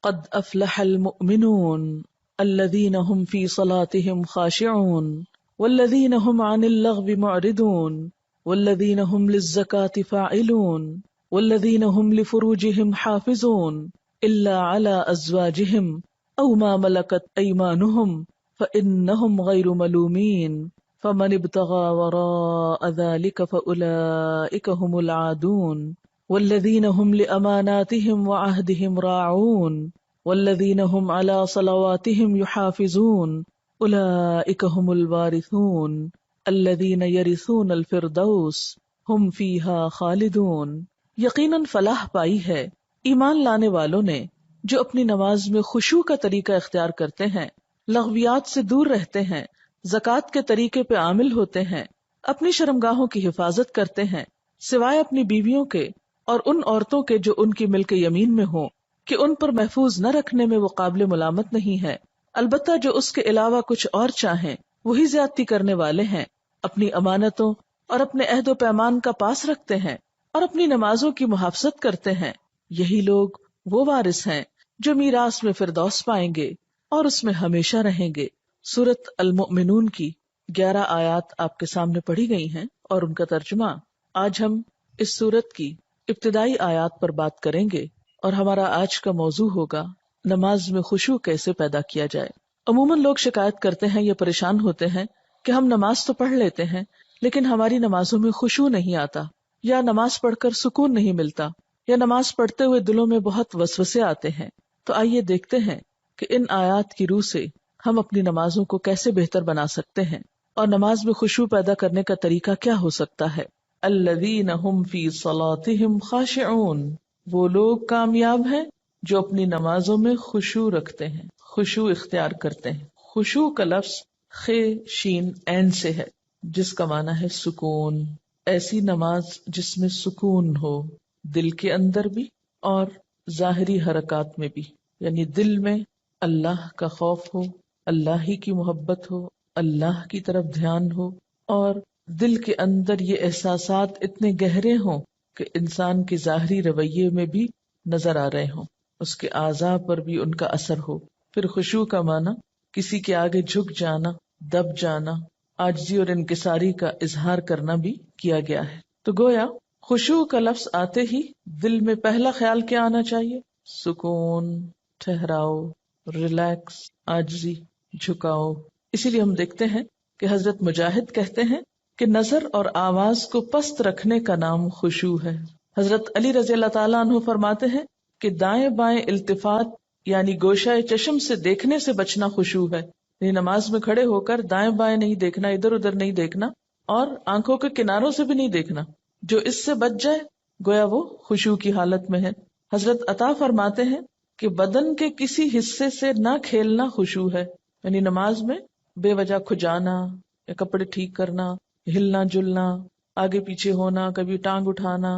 قد افلح المؤمنون الذين هم في صلاتهم خاشعون والذين هم عن اللغو معرضون والذين هم للزكاة فاعلون والذين هم لفروجهم حافظون إلا على أزواجهم أو ما ملكت أيمانهم فإنهم غير ملومين فمن ابتغى وراء ذلك فأولئك هم العادون والذين هم لأماناتهم وعهدهم راعون والذين هم على صلواتهم يحافظون أولئك هم الوارثون الذين يرثون الفردوس هم فيها خالدون۔ یقیناً فلاح پائی ہے ایمان لانے والوں نے جو اپنی نماز میں خشوع کا طریقہ اختیار کرتے ہیں، لغویات سے دور رہتے ہیں، زکوٰۃ کے طریقے پہ عامل ہوتے ہیں، اپنی شرمگاہوں کی حفاظت کرتے ہیں سوائے اپنی بیویوں کے اور ان عورتوں کے جو ان کی ملک یمین میں ہوں کہ ان پر محفوظ نہ رکھنے میں وہ قابل ملامت نہیں ہے، البتہ جو اس کے علاوہ کچھ اور چاہیں وہی زیادتی کرنے والے ہیں، اپنی امانتوں اور اپنے عہد و پیمان کا پاس رکھتے ہیں اور اپنی نمازوں کی محافظت کرتے ہیں، یہی لوگ وہ وارث ہیں جو میراث میں فردوس پائیں گے اور اس میں ہمیشہ رہیں گے۔ سورۃ المؤمنون کی 11 آیات آپ کے سامنے پڑھی گئی ہیں اور ان کا ترجمہ۔ آج ہم اس سورت کی ابتدائی آیات پر بات کریں گے اور ہمارا آج کا موضوع ہوگا نماز میں خشوع کیسے پیدا کیا جائے۔ عموماً لوگ شکایت کرتے ہیں یا پریشان ہوتے ہیں کہ ہم نماز تو پڑھ لیتے ہیں لیکن ہماری نمازوں میں خشوع نہیں آتا، یا نماز پڑھ کر سکون نہیں ملتا، یا نماز پڑھتے ہوئے دلوں میں بہت وسوسے آتے ہیں۔ تو آئیے دیکھتے ہیں کہ ان آیات کی روح سے ہم اپنی نمازوں کو کیسے بہتر بنا سکتے ہیں اور نماز میں خشوع پیدا کرنے کا طریقہ کیا ہو سکتا ہے۔ الذین هم فی صلاتهم خاشعون، وہ لوگ کامیاب ہیں جو اپنی نمازوں میں خشوع رکھتے ہیں، خشوع اختیار کرتے ہیں۔ خشوع کا لفظ خ شین عین سے ہے جس کا معنی ہے سکون، ایسی نماز جس میں سکون ہو، دل کے اندر بھی اور ظاہری حرکات میں بھی، یعنی دل میں اللہ کا خوف ہو، اللہ ہی کی محبت ہو، اللہ کی طرف دھیان ہو، اور دل کے اندر یہ احساسات اتنے گہرے ہوں کہ انسان کے ظاہری رویے میں بھی نظر آ رہے ہوں، اس کے اعضاء پر بھی ان کا اثر ہو۔ پھر خشوع کا معنی کسی کے آگے جھک جانا، دب جانا، عاجزی اور انکساری کا اظہار کرنا بھی کیا گیا ہے۔ تو گویا خشوع کا لفظ آتے ہی دل میں پہلا خیال کیا آنا چاہیے؟ سکون، ٹھہراؤ، ریلیکس، عاجزی، جھکاؤ۔ اسی لیے ہم دیکھتے ہیں کہ حضرت مجاہد کہتے ہیں کہ نظر اور آواز کو پست رکھنے کا نام خشوع ہے۔ حضرت علی رضی اللہ تعالیٰ عنہ فرماتے ہیں کہ دائیں بائیں التفات یعنی گوشہ چشم سے دیکھنے سے بچنا خشوع ہے، یعنی نماز میں کھڑے ہو کر دائیں بائیں نہیں دیکھنا، ادھر ادھر نہیں دیکھنا اور آنکھوں کے کناروں سے بھی نہیں دیکھنا۔ جو اس سے بچ جائے گویا وہ خشوع کی حالت میں ہے۔ حضرت عطا فرماتے ہیں کہ بدن کے کسی حصے سے نہ کھیلنا خشوع ہے، یعنی نماز میں بے وجہ کھجانا یا کپڑے ٹھیک کرنا، ہلنا جلنا، آگے پیچھے ہونا، کبھی ٹانگ اٹھانا،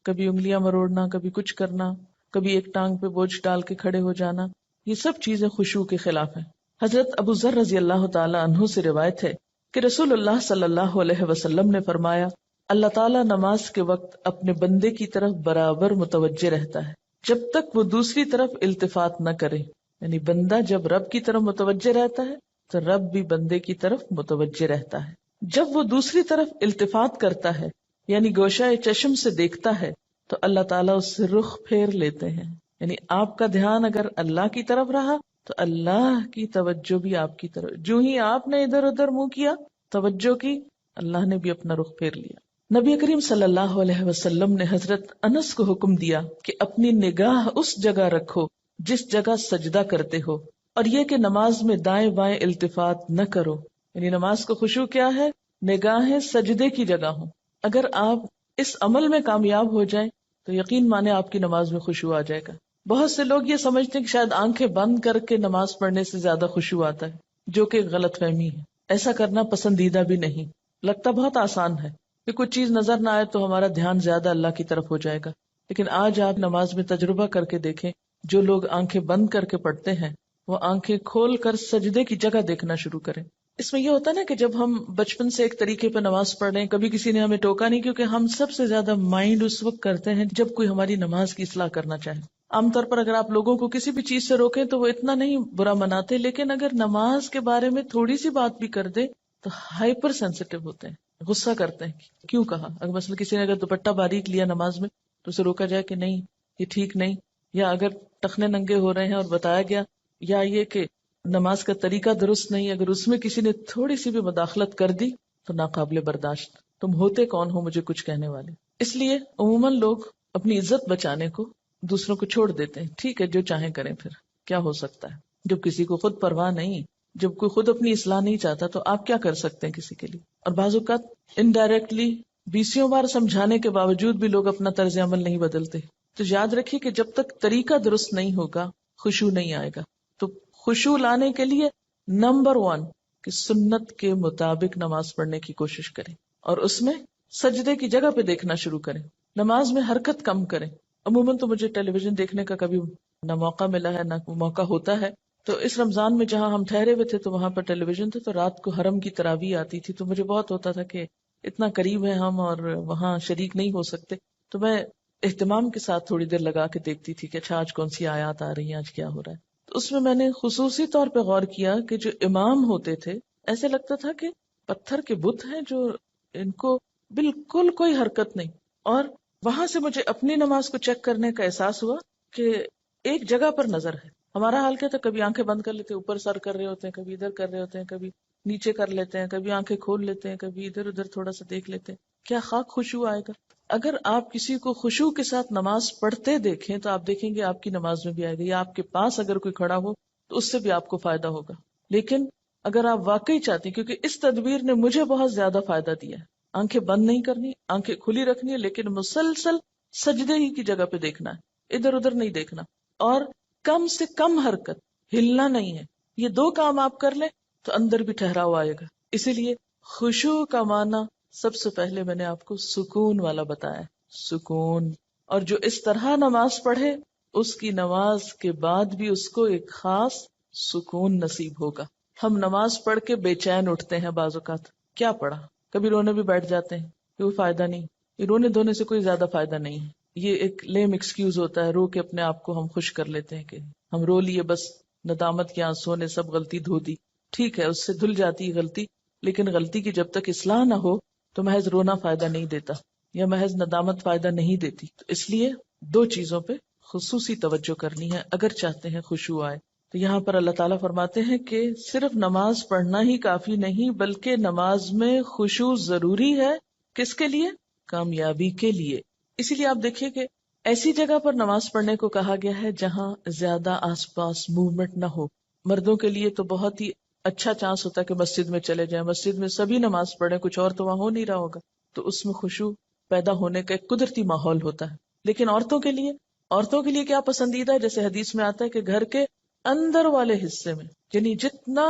کبھی انگلیاں مروڑنا، کبھی کچھ کرنا، کبھی ایک ٹانگ پہ بوجھ ڈال کے کھڑے ہو جانا، یہ سب چیزیں خشوع کے خلاف ہیں۔ حضرت ابو ذر رضی اللہ تعالی عنہ سے روایت ہے کہ رسول اللہ صلی اللہ علیہ وسلم نے فرمایا، اللہ تعالیٰ نماز کے وقت اپنے بندے کی طرف برابر متوجہ رہتا ہے جب تک وہ دوسری طرف التفات نہ کرے، یعنی بندہ جب رب کی طرف متوجہ رہتا ہے تو رب بھی بندے کی طرف متوجہ رہتا ہے۔ جب وہ دوسری طرف التفات کرتا ہے یعنی گوشہ چشم سے دیکھتا ہے تو اللہ تعالیٰ اس سے رخ پھیر لیتے ہیں، یعنی آپ کا دھیان اگر اللہ کی طرف رہا تو اللہ کی توجہ بھی آپ کی طرف، جو ہی آپ نے ادھر ادھر منہ کیا، توجہ کی، اللہ نے بھی اپنا رخ پھیر لیا۔ نبی کریم صلی اللہ علیہ وسلم نے حضرت انس کو حکم دیا کہ اپنی نگاہ اس جگہ رکھو جس جگہ سجدہ کرتے ہو، اور یہ کہ نماز میں دائیں بائیں التفات نہ کرو، یعنی نماز کو خشوع کیا ہے؟ نگاہیں سجدے کی جگہ ہوں۔ اگر آپ اس عمل میں کامیاب ہو جائیں تو یقین مانے آپ کی نماز میں خشوع آ جائے گا۔ بہت سے لوگ یہ سمجھتے ہیں کہ شاید آنکھیں بند کر کے نماز پڑھنے سے زیادہ خشوع آتا ہے، جو کہ غلط فہمی ہے۔ ایسا کرنا پسندیدہ بھی نہیں، لگتا بہت آسان ہے کہ کچھ چیز نظر نہ آئے تو ہمارا دھیان زیادہ اللہ کی طرف ہو جائے گا، لیکن آج آپ نماز میں تجربہ کر کے دیکھیں، جو لوگ آنکھیں بند کر کے پڑھتے ہیں وہ آنکھیں کھول کر سجدے کی جگہ دیکھنا شروع کریں۔ اس میں یہ ہوتا ہے نا کہ جب ہم بچپن سے ایک طریقے پہ نماز پڑھ رہے ہیں، کبھی کسی نے ہمیں ٹوکا نہیں، کیونکہ ہم سب سے زیادہ مائنڈ اس وقت کرتے ہیں جب کوئی ہماری نماز کی اصلاح کرنا چاہے۔ عام طور پر اگر آپ لوگوں کو کسی بھی چیز سے روکیں تو وہ اتنا نہیں برا مناتے، لیکن اگر نماز کے بارے میں تھوڑی سی بات بھی کر دے تو ہائپر سینسیٹیو ہوتے ہیں، غصہ کرتے ہیں، کیوں کہا؟ اگر مثلا کسی نے اگر دوپٹہ باریک لیا نماز میں تو اسے روکا جائے کہ نہیں یہ ٹھیک نہیں، یا اگر ٹخنے ننگے ہو رہے ہیں اور بتایا گیا، یا یہ کہ نماز کا طریقہ درست نہیں، اگر اس میں کسی نے تھوڑی سی بھی مداخلت کر دی تو ناقابل برداشت، تم ہوتے کون ہو مجھے کچھ کہنے والے؟ اس لیے عموماً لوگ اپنی عزت بچانے کو دوسروں کو چھوڑ دیتے ہیں، ٹھیک ہے جو چاہیں کریں، پھر کیا ہو سکتا ہے؟ جب کسی کو خود پرواہ نہیں، جب کوئی خود اپنی اصلاح نہیں چاہتا تو آپ کیا کر سکتے ہیں کسی کے لیے؟ اور بعض اوقات انڈائریکٹلی بیسیوں بار سمجھانے کے باوجود بھی لوگ اپنا طرز عمل نہیں بدلتے. تو یاد رکھیے کہ جب تک طریقہ درست نہیں ہوگا خشوع نہیں آئے گا. تو خشوع لانے کے لیے نمبر 1 کہ سنت کے مطابق نماز پڑھنے کی کوشش کریں، اور اس میں سجدے کی جگہ پہ دیکھنا شروع کریں. نماز میں حرکت کم کریں. عموماً تو مجھے ٹیلی ویژن دیکھنے کا کبھی نہ موقع ملا ہے نہ موقع ہوتا ہے. تو اس رمضان میں جہاں ہم ٹھہرے ہوئے تھے تو وہاں پر ٹیلی ویژن تھے، تو رات کو حرم کی تراویح آتی تھی، تو مجھے بہت ہوتا تھا کہ اتنا قریب ہے ہم اور وہاں شریک نہیں ہو سکتے. تو میں اہتمام کے ساتھ تھوڑی دیر لگا کے دیکھتی تھی کہ اچھا آج کون سی آیات آ رہی ہیں، آج کیا ہو رہا ہے. تو اس میں نے خصوصی طور پہ غور کیا کہ جو امام ہوتے تھے ایسے لگتا تھا کہ پتھر کے بت ہیں جو ان کو بالکل کوئی حرکت نہیں. اور وہاں سے مجھے اپنی نماز کو چیک کرنے کا احساس ہوا کہ ایک جگہ پر نظر ہے. ہمارا حال کیا تھا، کبھی آنکھیں بند کر لیتے اوپر سر کر رہے ہوتے ہیں، کبھی ادھر کر رہے ہوتے ہیں، کبھی نیچے کر لیتے ہیں، کبھی آنکھیں کھول لیتے ہیں، کبھی ادھر ادھر تھوڑا سا دیکھ لیتے ہیں. کیا خاک خشوع آئے گا؟ اگر آپ کسی کو خشوع کے ساتھ نماز پڑھتے دیکھیں تو آپ دیکھیں گے آپ کی نماز میں بھی آئے گا، یا آپ کے پاس اگر کوئی کھڑا ہو تو اس سے بھی آپ کو فائدہ ہوگا. لیکن اگر آپ واقعی چاہتے ہیں، کیونکہ اس تدبیر نے مجھے بہت زیادہ فائدہ دیا ہے، آنکھیں بند نہیں کرنی، آنکھیں کھلی رکھنی ہے، لیکن مسلسل سجدے ہی کی جگہ پہ دیکھنا ہے، ادھر ادھر نہیں دیکھنا، اور کم سے کم حرکت، ہلنا نہیں ہے. یہ 2 کام آپ کر لیں تو اندر بھی ٹھہراؤ آئے گا. اسی لیے خشوع کا معنی سب سے پہلے میں نے آپ کو سکون والا بتایا، سکون. اور جو اس طرح نماز پڑھے اس کی نماز کے بعد بھی اس کو ایک خاص سکون نصیب ہوگا. ہم نماز پڑھ کے بے چین اٹھتے ہیں بعض اوقات، کیا پڑھا، کبھی رونے بھی بیٹھ جاتے ہیں، کوئی فائدہ نہیں. یہ رونے دھونے سے کوئی زیادہ فائدہ نہیں ہے، یہ ایک لیم ایکسکیوز ہوتا ہے. رو کے اپنے آپ کو ہم خوش کر لیتے ہیں کہ ہم رو لیے، بس ندامت کے آنسوں نے سب غلطی دھو دی. ٹھیک ہے اس سے دھل جاتی ہے غلطی، لیکن غلطی کی جب تک اصلاح نہ ہو تو محض رونا فائدہ نہیں دیتا، یا محض ندامت فائدہ نہیں دیتی. تو اس لیے 2 چیزوں پہ خصوصی توجہ کرنی ہے اگر چاہتے ہیں خشوع آئے. تو یہاں پر اللہ تعالیٰ فرماتے ہیں کہ صرف نماز پڑھنا ہی کافی نہیں، بلکہ نماز میں خشوع ضروری ہے. کس کے لیے؟ کامیابی کے لیے. اسی لیے آپ دیکھیے کہ ایسی جگہ پر نماز پڑھنے کو کہا گیا ہے جہاں زیادہ آس پاس موومنٹ نہ ہو. مردوں کے لیے تو بہت ہی اچھا چانس ہوتا ہے کہ مسجد میں چلے جائیں، مسجد میں سبھی نماز پڑھیں، کچھ اور تو وہاں ہو نہیں رہا ہوگا، تو اس میں خشوع پیدا ہونے کا ایک قدرتی ماحول ہوتا ہے. لیکن عورتوں کے لیے کیا پسندیدہ ہے؟ جیسے حدیث میں آتا ہے کہ گھر کے اندر والے حصے میں، یعنی جتنا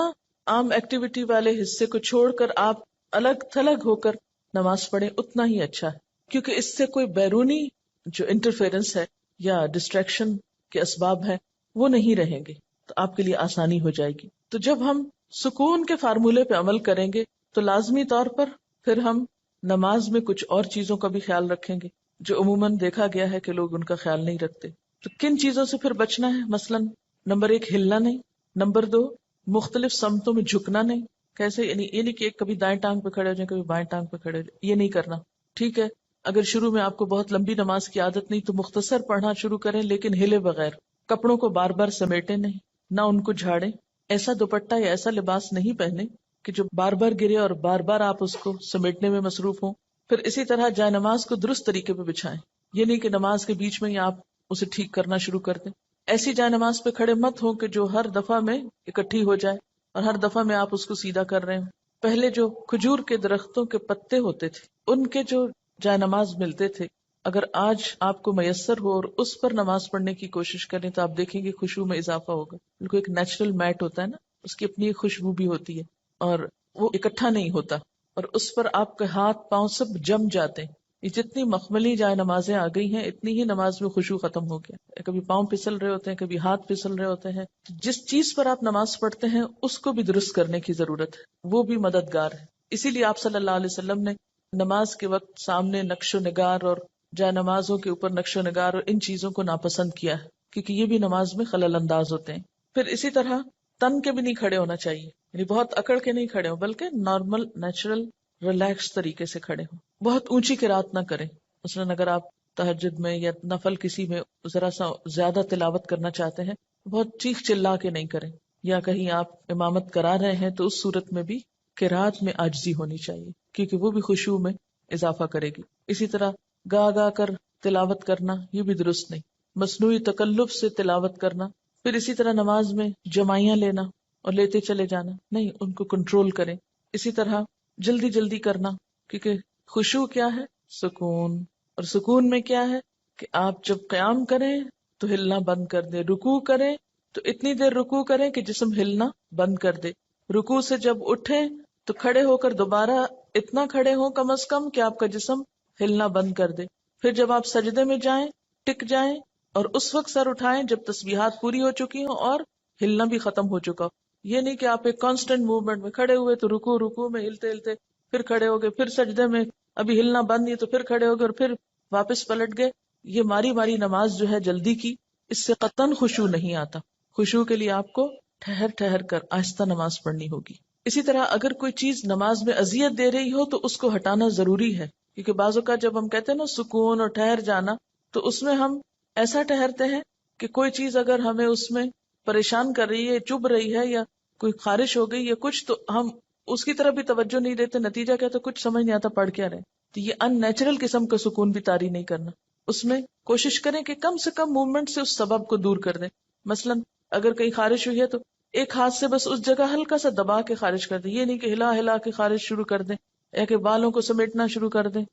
عام ایکٹیویٹی والے حصے کو چھوڑ کر آپ الگ تھلگ ہو کر نماز پڑھیں اتنا ہی اچھا ہے، کیونکہ اس سے کوئی بیرونی جو انٹرفیرنس ہے یا ڈسٹریکشن کے اسباب ہیں وہ نہیں رہیں گے، تو آپ کے لیے آسانی ہو جائے گی. تو جب ہم سکون کے فارمولے پہ عمل کریں گے تو لازمی طور پر پھر ہم نماز میں کچھ اور چیزوں کا بھی خیال رکھیں گے جو عموماً دیکھا گیا ہے کہ لوگ ان کا خیال نہیں رکھتے. تو کن چیزوں سے پھر بچنا ہے؟ مثلاً نمبر 1 ہلنا نہیں، نمبر 2 مختلف سمتوں میں جھکنا نہیں. کیسے؟ یعنی یہ نہیں کہ کبھی دائیں ٹانگ پہ کھڑے ہو جائیں، کبھی بائیں ٹانگ پہ کھڑے ہو جائیں، یہ نہیں کرنا. ٹھیک ہے اگر شروع میں آپ کو بہت لمبی نماز کی عادت نہیں تو مختصر پڑھنا شروع کریں، لیکن ہلے بغیر. کپڑوں کو بار بار سمیٹیں نہیں، نہ ان کو جھاڑیں. ایسا دوپٹہ یا ایسا لباس نہیں پہنے کہ جو بار بار گرے اور بار بار آپ اس کو سمیٹنے میں مصروف ہوں. پھر اسی طرح جائے نماز کو درست طریقے پہ بچھائیں، یہ نہیں کہ نماز کے بیچ میں ہی آپ اسے ٹھیک کرنا شروع کر دیں. ایسی جائے نماز پہ کھڑے مت ہوں کہ جو ہر دفعہ میں اکٹھی ہو جائے اور ہر دفعہ میں آپ اس کو سیدھا کر رہے ہوں. پہلے جو کھجور کے درختوں کے پتے ہوتے تھے ان کے جو جائے نماز ملتے تھے، اگر آج آپ کو میسر ہو اور اس پر نماز پڑھنے کی کوشش کریں تو آپ دیکھیں گے خشوع میں اضافہ ہوگا. بالکل ایک نیچرل میٹ ہوتا ہے نا، اس کی اپنی ایک خوشبو بھی ہوتی ہے اور وہ اکٹھا نہیں ہوتا، اور اس پر آپ کے ہاتھ پاؤں سب جم جاتے ہیں. یہ جتنی مخملی جائے نمازیں آ گئی ہیں اتنی ہی نماز میں خشوع ختم ہو گیا. کبھی پاؤں پھسل رہے ہوتے ہیں، کبھی ہاتھ پھسل رہے ہوتے ہیں. جس چیز پر آپ نماز پڑھتے ہیں اس کو بھی درست کرنے کی ضرورت ہے، وہ بھی مددگار ہے. اسی لیے آپ صلی اللہ علیہ وسلم نے نماز کے وقت سامنے نقش و نگار اور جائے نمازوں کے اوپر نقش و نگار اور ان چیزوں کو ناپسند کیا ہے. کیونکہ یہ بھی نماز میں خلل انداز ہوتے ہیں. پھر اسی طرح تن کے بھی نہیں کھڑے ہونا چاہیے، یعنی بہت اکڑ کے نہیں کھڑے ہوں بلکہ نارمل نیچرل ریلیکس طریقے سے کھڑے ہوں. بہت اونچی قرات نہ کریں. مثلاً اگر آپ تہجد میں یا نفل کسی میں ذرا سا زیادہ تلاوت کرنا چاہتے ہیں، بہت چیخ چلا کے نہیں کریں. یا کہیں آپ امامت کرا رہے ہیں تو اس صورت میں بھی قرات میں عاجزی ہونی چاہیے، کیونکہ وہ بھی خشوع میں اضافہ کرے گی. اسی طرح گا گا کر تلاوت کرنا یہ بھی درست نہیں. مصنوعی تکلف سے تلاوت کرنا. پھر اسی طرح نماز میں جمائیاں لینا اور لیتے چلے جانا نہیں، ان کو کنٹرول کریں. اسی طرح جلدی جلدی کرنا، کیونکہ خشوع کیا ہے؟ سکون. اور سکون میں کیا ہے کہ آپ جب قیام کریں تو ہلنا بند کر دیں، رکوع کریں تو اتنی دیر رکوع کریں کہ جسم ہلنا بند کر دے. رکوع سے جب اٹھیں تو کھڑے ہو کر دوبارہ اتنا کھڑے ہوں کم از کم کہ آپ کا جسم ہلنا بند کر دے. پھر جب آپ سجدے میں جائیں ٹک جائیں اور اس وقت سر اٹھائیں جب تسبیحات پوری ہو چکی ہوں اور ہلنا بھی ختم ہو چکا ہو. یہ نہیں کہ آپ ایک کانسٹنٹ موومنٹ میں کھڑے ہوئے تو رکوع میں ہلتے ہلتے پھر کھڑے ہو گئے، پھر سجدے میں ابھی ہلنا بند نہیں تو پھر کھڑے ہو گئے اور پھر واپس پلٹ گئے. یہ ماری ماری نماز جو ہے جلدی کی، اس سے قطعاً خشوع نہیں آتا. خشوع کے لیے آپ کو ٹھہر ٹھہر کر آہستہ نماز پڑھنی ہوگی. اسی طرح اگر کوئی چیز نماز میں اذیت دے رہی ہو تو اس کو ہٹانا ضروری ہے، کیونکہ بعض اوقات جب ہم کہتے ہیں نا سکون اور ٹھہر جانا، تو اس میں ہم ایسا ٹھہرتے ہیں کہ کوئی چیز اگر ہمیں اس میں پریشان کر رہی ہے، چبھ رہی ہے یا کوئی خارش ہو گئی یا کچھ، تو ہم اس کی طرف بھی توجہ نہیں دیتے. نتیجہ کیا؟ تو کچھ سمجھ نہیں آتا پڑھ کیا رہے. تو یہ ان نیچرل قسم کا سکون بھی طاری نہیں کرنا. اس میں کوشش کریں کہ کم سے کم موومنٹ سے اس سبب کو دور کر دیں. مثلا اگر کہیں خارش ہوئی ہے تو ایک ہاتھ سے بس اس جگہ ہلکا سا دبا کے خارش کر دیں. یہ نہیں کہ ہلا ہلا کے خارش شروع کر دیں یا کہ بالوں کو سمیٹنا شروع کر دیں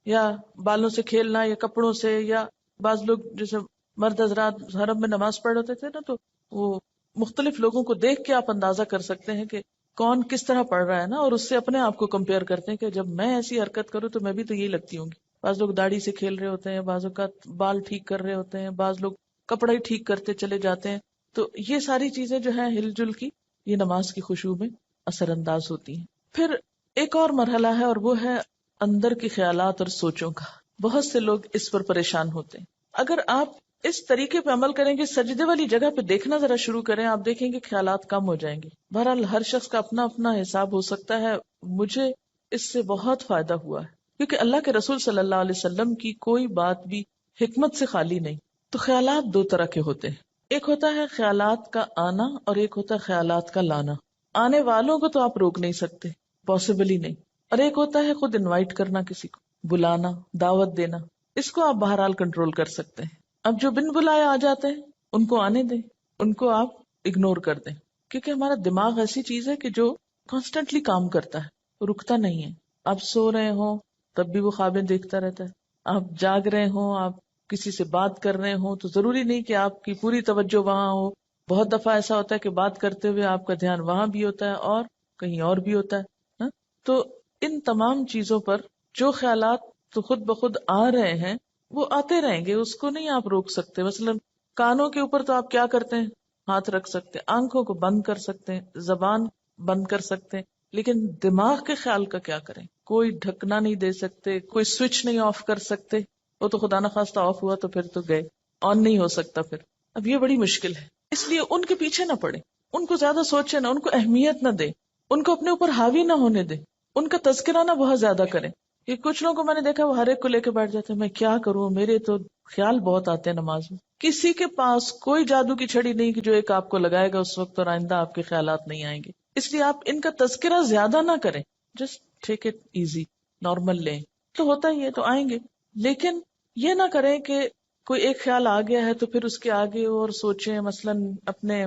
یا بالوں سے کھیلنا یا کپڑوں سے. یا بعض لوگ جیسے مرد حضرات حرم میں نماز پڑھ ہوتے تھے نا، تو وہ مختلف لوگوں کو دیکھ کے آپ اندازہ کر سکتے ہیں کہ کون کس طرح پڑھ رہا ہے نا، اور اس سے اپنے آپ کو کمپیئر کرتے ہیں کہ جب میں ایسی حرکت کروں تو میں بھی تو یہی لگتی ہوں گی. بعض لوگ داڑھی سے کھیل رہے ہوتے ہیں، بعض اوقات بال ٹھیک کر رہے ہوتے ہیں، بعض لوگ کپڑا ہی ٹھیک کرتے چلے جاتے ہیں. تو یہ ساری چیزیں جو ہیں ہل جل کی، یہ نماز کی خشوع میں اثر انداز ہوتی ہیں. پھر ایک اور مرحلہ ہے اور وہ ہے اندر کے خیالات اور سوچوں کا. بہت سے لوگ اس پر پریشان ہوتے ہیں. اگر آپ اس طریقے پہ عمل کریں گے، سجدے والی جگہ پہ دیکھنا ذرا شروع کریں، آپ دیکھیں گے خیالات کم ہو جائیں گے. بہرحال ہر شخص کا اپنا اپنا حساب ہو سکتا ہے. مجھے اس سے بہت فائدہ ہوا ہے، کیونکہ اللہ کے رسول صلی اللہ علیہ وسلم کی کوئی بات بھی حکمت سے خالی نہیں. تو خیالات دو طرح کے ہوتے ہیں. ایک ہوتا ہے خیالات کا آنا اور ایک ہوتا ہے خیالات کا لانا. آنے والوں کو تو آپ روک نہیں سکتے، پاسبل ہی نہیں. اور ایک ہوتا ہے خود انوائٹ کرنا، کسی کو بلانا، دعوت دینا. اس کو آپ بہرحال کنٹرول کر سکتے ہیں. اب جو بن بلائے آ جاتے ہیں ان کو آنے دیں، ان کو آپ اگنور کر دیں، کیونکہ ہمارا دماغ ایسی چیز ہے کہ جو کانسٹنٹلی کام کرتا ہے، رکتا نہیں ہے. آپ سو رہے ہوں تب بھی وہ خوابیں دیکھتا رہتا ہے، آپ جاگ رہے ہوں، آپ کسی سے بات کر رہے ہوں تو ضروری نہیں کہ آپ کی پوری توجہ وہاں ہو. بہت دفعہ ایسا ہوتا ہے کہ بات کرتے ہوئے آپ کا دھیان وہاں بھی ہوتا ہے اور کہیں اور بھی ہوتا ہے. تو ان تمام چیزوں پر جو خیالات تو خود بخود آ رہے ہیں وہ آتے رہیں گے، اس کو نہیں آپ روک سکتے. مثلا کانوں کے اوپر تو آپ کیا کرتے ہیں؟ ہاتھ رکھ سکتے ہیں، آنکھوں کو بند کر سکتے ہیں، زبان بند کر سکتے ہیں، لیکن دماغ کے خیال کا کیا کریں؟ کوئی ڈھکنا نہیں دے سکتے، کوئی سوئچ نہیں آف کر سکتے. وہ تو خدا نخواستہ آف ہوا تو پھر تو گئے، آن نہیں ہو سکتا پھر. اب یہ بڑی مشکل ہے. اس لیے ان کے پیچھے نہ پڑے، ان کو زیادہ سوچے نہ، ان کو اہمیت نہ دے، ان کو اپنے اوپر حاوی نہ ہونے دے، ان کا تذکرہ نہ بہت زیادہ کریں. کہ کچھ لوگوں کو میں نے دیکھا وہ ہر ایک کو لے کے بیٹھ جاتے ہیں، میں کیا کروں، میرے تو خیال بہت آتے ہیں نماز میں. کسی کے پاس کوئی جادو کی چھڑی نہیں کہ جو ایک آپ کو لگائے گا اس وقت اور آئندہ آپ کے خیالات نہیں آئیں گے. اس لیے آپ ان کا تذکرہ زیادہ نہ کریں، just take it easy, normal لیں. تو ہوتا ہی ہے تو آئیں گے، لیکن یہ نہ کریں کہ کوئی ایک خیال آ گیا ہے تو پھر اس کے آگے اور سوچیں. مثلاً اپنے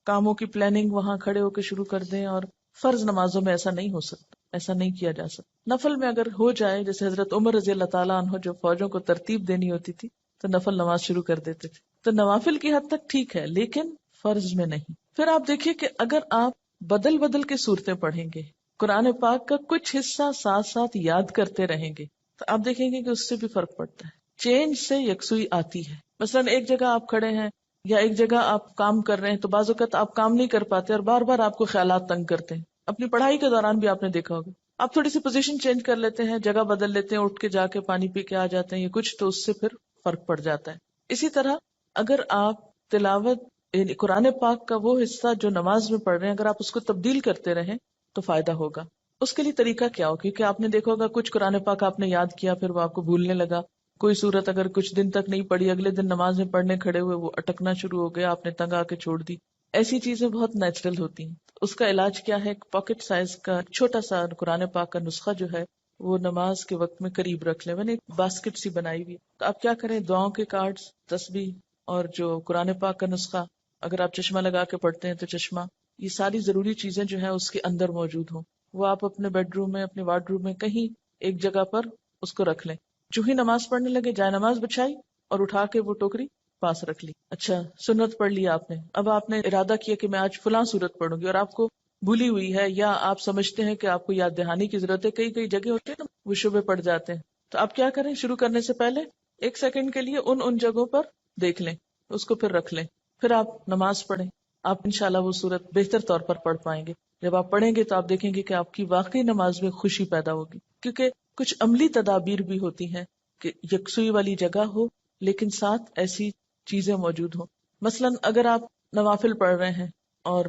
کاموں کی پلاننگ وہاں کھڑے ہو کے شروع کر دیں. اور فرض نمازوں میں ایسا نہیں ہو سکتا، ایسا نہیں کیا جا سکتا. نفل میں اگر ہو جائے، جیسے حضرت عمر رضی اللہ تعالیٰ عنہ جو فوجوں کو ترتیب دینی ہوتی تھی تو نفل نماز شروع کر دیتے تھے. تو نوافل کی حد تک ٹھیک ہے لیکن فرض میں نہیں. پھر آپ دیکھیے کہ اگر آپ بدل بدل کے صورتیں پڑھیں گے، قرآن پاک کا کچھ حصہ ساتھ ساتھ یاد کرتے رہیں گے، تو آپ دیکھیں گے کہ اس سے بھی فرق پڑتا ہے. چینج سے یکسوئی آتی ہے. مثلاً ایک جگہ آپ کھڑے ہیں یا ایک جگہ آپ کام کر رہے ہیں تو بعض اوقات آپ کام نہیں کر پاتے اور بار بار آپ کو خیالات تنگ کرتے ہیں. اپنی پڑھائی کے دوران بھی آپ نے دیکھا ہوگا، آپ تھوڑی سی پوزیشن چینج کر لیتے ہیں، جگہ بدل لیتے ہیں، اٹھ کے جا کے پانی پی کے آ جاتے ہیں یا کچھ، تو اس سے پھر فرق پڑ جاتا ہے. اسی طرح اگر آپ تلاوت یعنی قرآن پاک کا وہ حصہ جو نماز میں پڑھ رہے ہیں اگر آپ اس کو تبدیل کرتے رہیں تو فائدہ ہوگا. اس کے لیے طریقہ کیا ہو؟ کیونکہ آپ نے دیکھا ہوگا کچھ قرآن پاک آپ نے یاد کیا پھر وہ آپ کو بھولنے لگا. کوئی صورت اگر کچھ دن تک نہیں پڑھی اگلے دن نماز میں پڑھنے کھڑے ہوئے وہ اٹکنا شروع ہو گیا, آپ نے تنگ آ کے چھوڑ دی. ایسی چیزیں بہت نیچرل ہوتی ہیں. اس کا علاج کیا ہے؟ پاکٹ سائز کا چھوٹا سا قرآن پاک کا نسخہ جو ہے وہ نماز کے وقت میں قریب رکھ لیں. میں نے ایک باسکٹ سی بنائی ہوئی, تو آپ کیا کریں, دعاؤں کے کارڈز, تسبیح اور جو قرآن پاک کا نسخہ, اگر آپ چشمہ لگا کے پڑھتے ہیں تو چشمہ, یہ ساری ضروری چیزیں جو ہیں اس کے اندر موجود ہوں. وہ آپ اپنے بیڈ روم میں, اپنے وارڈ روم میں کہیں ایک جگہ پر اس کو رکھ لیں. جو ہی نماز پڑھنے لگے جائے نماز بچھائی اور اٹھا کے وہ ٹوکری پاس رکھ لی. اچھا سنت پڑھ لی آپ نے, اب آپ نے ارادہ کیا کہ میں آج فلاں سورت پڑھوں گی اور آپ کو بھولی ہوئی ہے یا آپ سمجھتے ہیں کہ آپ کو یاد دہانی کی ضرورت ہے. کئی کئی جگہ ہوتے ہیں نا وہ شبے پڑ جاتے ہیں, تو آپ کیا کریں, شروع کرنے سے پہلے 1 سیکنڈ کے لیے ان جگہوں پر دیکھ لیں, اس کو پھر رکھ لیں, پھر آپ نماز پڑھیں. آپ انشاءاللہ وہ سورت بہتر طور پر پڑھ پائیں گے. جب آپ پڑھیں گے تو آپ دیکھیں گے کہ آپ کی واقعی نماز میں خوشی پیدا ہوگی, کیونکہ کچھ عملی تدابیر بھی ہوتی ہیں کہ یکسوئی والی جگہ ہو لیکن ساتھ ایسی چیزیں موجود ہوں. مثلا اگر آپ نوافل پڑھ رہے ہیں اور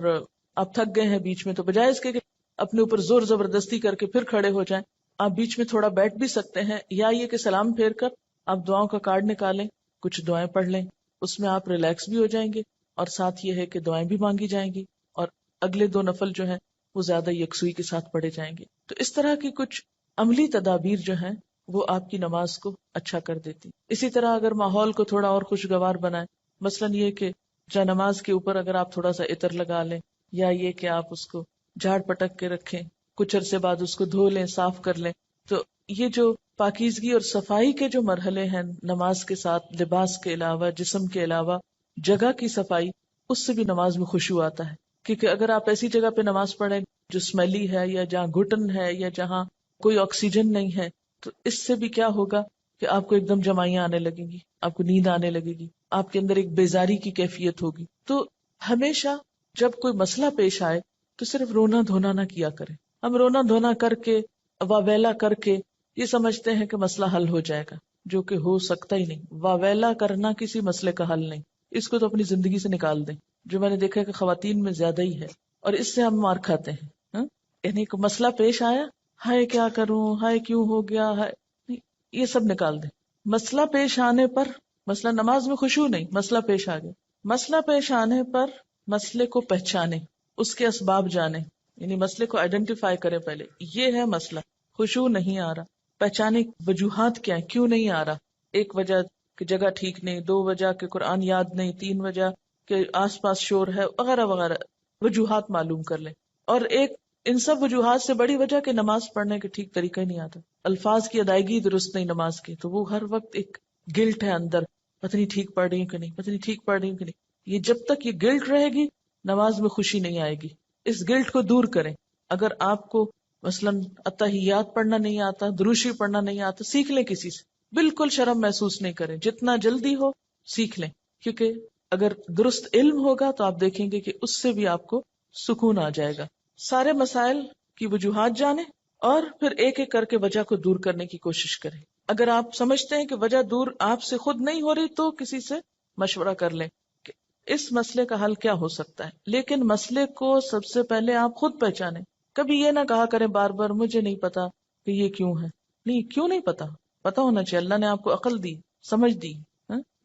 آپ تھک گئے ہیں بیچ میں, تو بجائے اس کے کہ اپنے اوپر زور زبردستی کر کے پھر کھڑے ہو جائیں, آپ بیچ میں تھوڑا بیٹھ بھی سکتے ہیں, یا یہ کہ سلام پھیر کر آپ دعاؤں کا کارڈ نکالیں, کچھ دعائیں پڑھ لیں, اس میں آپ ریلیکس بھی ہو جائیں گے اور ساتھ یہ ہے کہ دعائیں بھی مانگی جائیں گی اور اگلے 2 نفل جو ہیں وہ زیادہ یکسوئی کے ساتھ پڑھے جائیں گے. تو اس طرح کی کچھ عملی تدابیر جو ہیں وہ آپ کی نماز کو اچھا کر دیتی. اسی طرح اگر ماحول کو تھوڑا اور خوشگوار بنائیں, مثلا یہ کہ جا نماز کے اوپر اگر آپ تھوڑا سا عطر لگا لیں, یا یہ کہ آپ اس کو جھاڑ پٹک کے رکھیں, کچھ عرصے بعد اس کو دھو لیں, صاف کر لیں, تو یہ جو پاکیزگی اور صفائی کے جو مرحلے ہیں نماز کے ساتھ, لباس کے علاوہ, جسم کے علاوہ, جگہ کی صفائی, اس سے بھی نماز میں خشوع آتا ہے. کیونکہ اگر آپ ایسی جگہ پہ نماز پڑھیں جو اسمیلی ہے یا جہاں گھٹن ہے یا جہاں کوئی آکسیجن نہیں ہے, تو اس سے بھی کیا ہوگا کہ آپ کو ایک دم جمائیاں آنے لگیں گی, آپ کو نیند آنے لگے گی, آپ کے اندر ایک بیزاری کی کیفیت ہوگی. تو ہمیشہ جب کوئی مسئلہ پیش آئے تو صرف رونا دھونا نہ کیا کریں. ہم رونا دھونا کر کے, واویلا کر کے یہ سمجھتے ہیں کہ مسئلہ حل ہو جائے گا, جو کہ ہو سکتا ہی نہیں. واویلا کرنا کسی مسئلے کا حل نہیں, اس کو تو اپنی زندگی سے نکال دیں, جو میں نے دیکھا ہے کہ خواتین میں زیادہ ہی ہے, اور اس سے ہم مار کھاتے ہیں. یعنی کوئی مسئلہ پیش آیا, ہائے کیا کروں, ہائے کیوں ہو گیا, ہائے, یہ سب نکال دیں. مسئلہ پیش آنے پر, مسئلہ نماز میں خشوع نہیں, مسئلہ پیش آ گیا, مسئلہ پیش آنے پر مسئلے کو پہچانے, اس کے اسباب جانے, یعنی مسئلے کو آئیڈینٹیفائی کرے, پہلے یہ ہے مسئلہ, خشوع نہیں آ رہا, پہچانے وجوہات کیا ہیں, کیوں نہیں آ رہا. 1 وجہ کہ جگہ ٹھیک نہیں, 2 وجہ کہ قرآن یاد نہیں, 3 وجہ کہ آس پاس شور ہے, وغیرہ وغیرہ وجوہات معلوم کر لیں. اور ایک ان سب وجوہات سے بڑی وجہ کہ نماز پڑھنے کے ٹھیک طریقہ ہی نہیں آتا, الفاظ کی ادائیگی درست نہیں نماز کی, تو وہ ہر وقت ایک گلٹ ہے اندر, پتہ نہیں ٹھیک پڑھ رہی ہوں کہ نہیں, پتہ نہیں ٹھیک پڑھ رہی ہوں کہ نہیں. یہ جب تک یہ گلٹ رہے گی نماز میں خوشی نہیں آئے گی. اس گلٹ کو دور کریں. اگر آپ کو مثلاً اتحیات پڑھنا نہیں آتا, دروشی پڑھنا نہیں آتا, سیکھ لیں کسی سے, بالکل شرم محسوس نہیں کریں, جتنا جلدی ہو سیکھ لیں, کیونکہ اگر درست علم ہوگا تو آپ دیکھیں گے کہ اس سے بھی آپ کو سکون آ جائے گا. سارے مسائل کی وجوہات جانیں اور پھر ایک ایک کر کے وجہ کو دور کرنے کی کوشش کریں. اگر آپ سمجھتے ہیں کہ وجہ دور آپ سے خود نہیں ہو رہی تو کسی سے مشورہ کر لیں کہ اس مسئلے کا حل کیا ہو سکتا ہے. لیکن مسئلے کو سب سے پہلے آپ خود پہچانیں. کبھی یہ نہ کہا کریں بار بار مجھے نہیں پتا کہ یہ کیوں ہے. نہیں, کیوں نہیں پتا, پتا ہونا چاہیے. اللہ نے آپ کو عقل دی, سمجھ دی,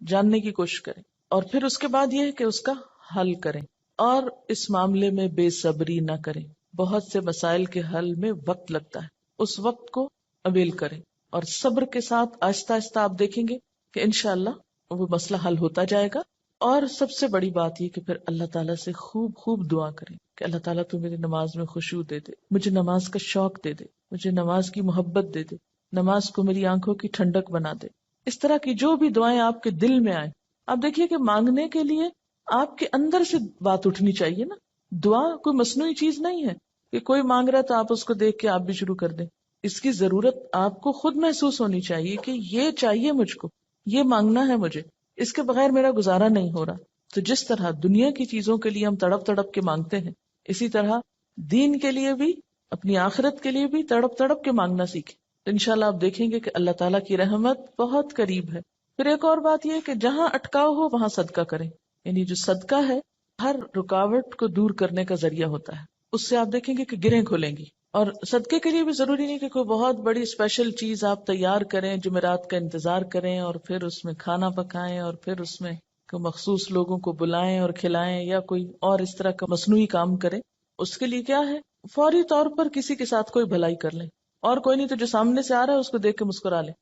جاننے کی کوشش کریں. اور پھر اس کے بعد یہ ہے کہ اس کا حل کریں, اور اس معاملے میں بے صبری نہ کریں. بہت سے مسائل کے حل میں وقت لگتا ہے, اس وقت کو اویل کریں, اور صبر کے ساتھ آہستہ آہستہ آپ دیکھیں گے کہ انشاءاللہ وہ مسئلہ حل ہوتا جائے گا. اور سب سے بڑی بات یہ کہ پھر اللہ تعالیٰ سے خوب خوب دعا کریں کہ اللہ تعالیٰ تو میری نماز میں خشوع دے دے, مجھے نماز کا شوق دے دے, مجھے نماز کی محبت دے دے, نماز کو میری آنکھوں کی ٹھنڈک بنا دے. اس طرح کی جو بھی دعائیں آپ کے دل میں آئیں, آپ دیکھیے کہ مانگنے کے لیے آپ کے اندر سے بات اٹھنی چاہیے نا. دعا کوئی مصنوعی چیز نہیں ہے کہ کوئی مانگ رہا تو آپ اس کو دیکھ کے آپ بھی شروع کر دیں. اس کی ضرورت آپ کو خود محسوس ہونی چاہیے کہ یہ چاہیے مجھ کو, یہ مانگنا ہے مجھے, اس کے بغیر میرا گزارا نہیں ہو رہا. تو جس طرح دنیا کی چیزوں کے لیے ہم تڑپ تڑپ کے مانگتے ہیں, اسی طرح دین کے لیے بھی, اپنی آخرت کے لیے بھی تڑپ تڑپ کے مانگنا سیکھیں. انشاءاللہ آپ دیکھیں گے کہ اللہ تعالیٰ کی رحمت بہت قریب ہے. پھر ایک اور بات یہ کہ جہاں اٹکاؤ ہو وہاں صدقہ کریں. یعنی جو صدقہ ہے ہر رکاوٹ کو دور کرنے کا ذریعہ ہوتا ہے. اس سے آپ دیکھیں گے کہ گرہیں کھلیں گی. اور صدقے کے لیے بھی ضروری نہیں کہ کوئی بہت بڑی اسپیشل چیز آپ تیار کریں، جمعرات کا انتظار کریں اور پھر اس میں کھانا پکائیں اور پھر اس میں کوئی مخصوص لوگوں کو بلائیں اور کھلائیں، یا کوئی اور اس طرح کا مصنوعی کام کریں. اس کے لیے کیا ہے، فوری طور پر کسی کے ساتھ کوئی بھلائی کر لیں، اور کوئی نہیں تو جو سامنے سے آ رہا ہے اس کو دیکھ کے مسکرا لیں.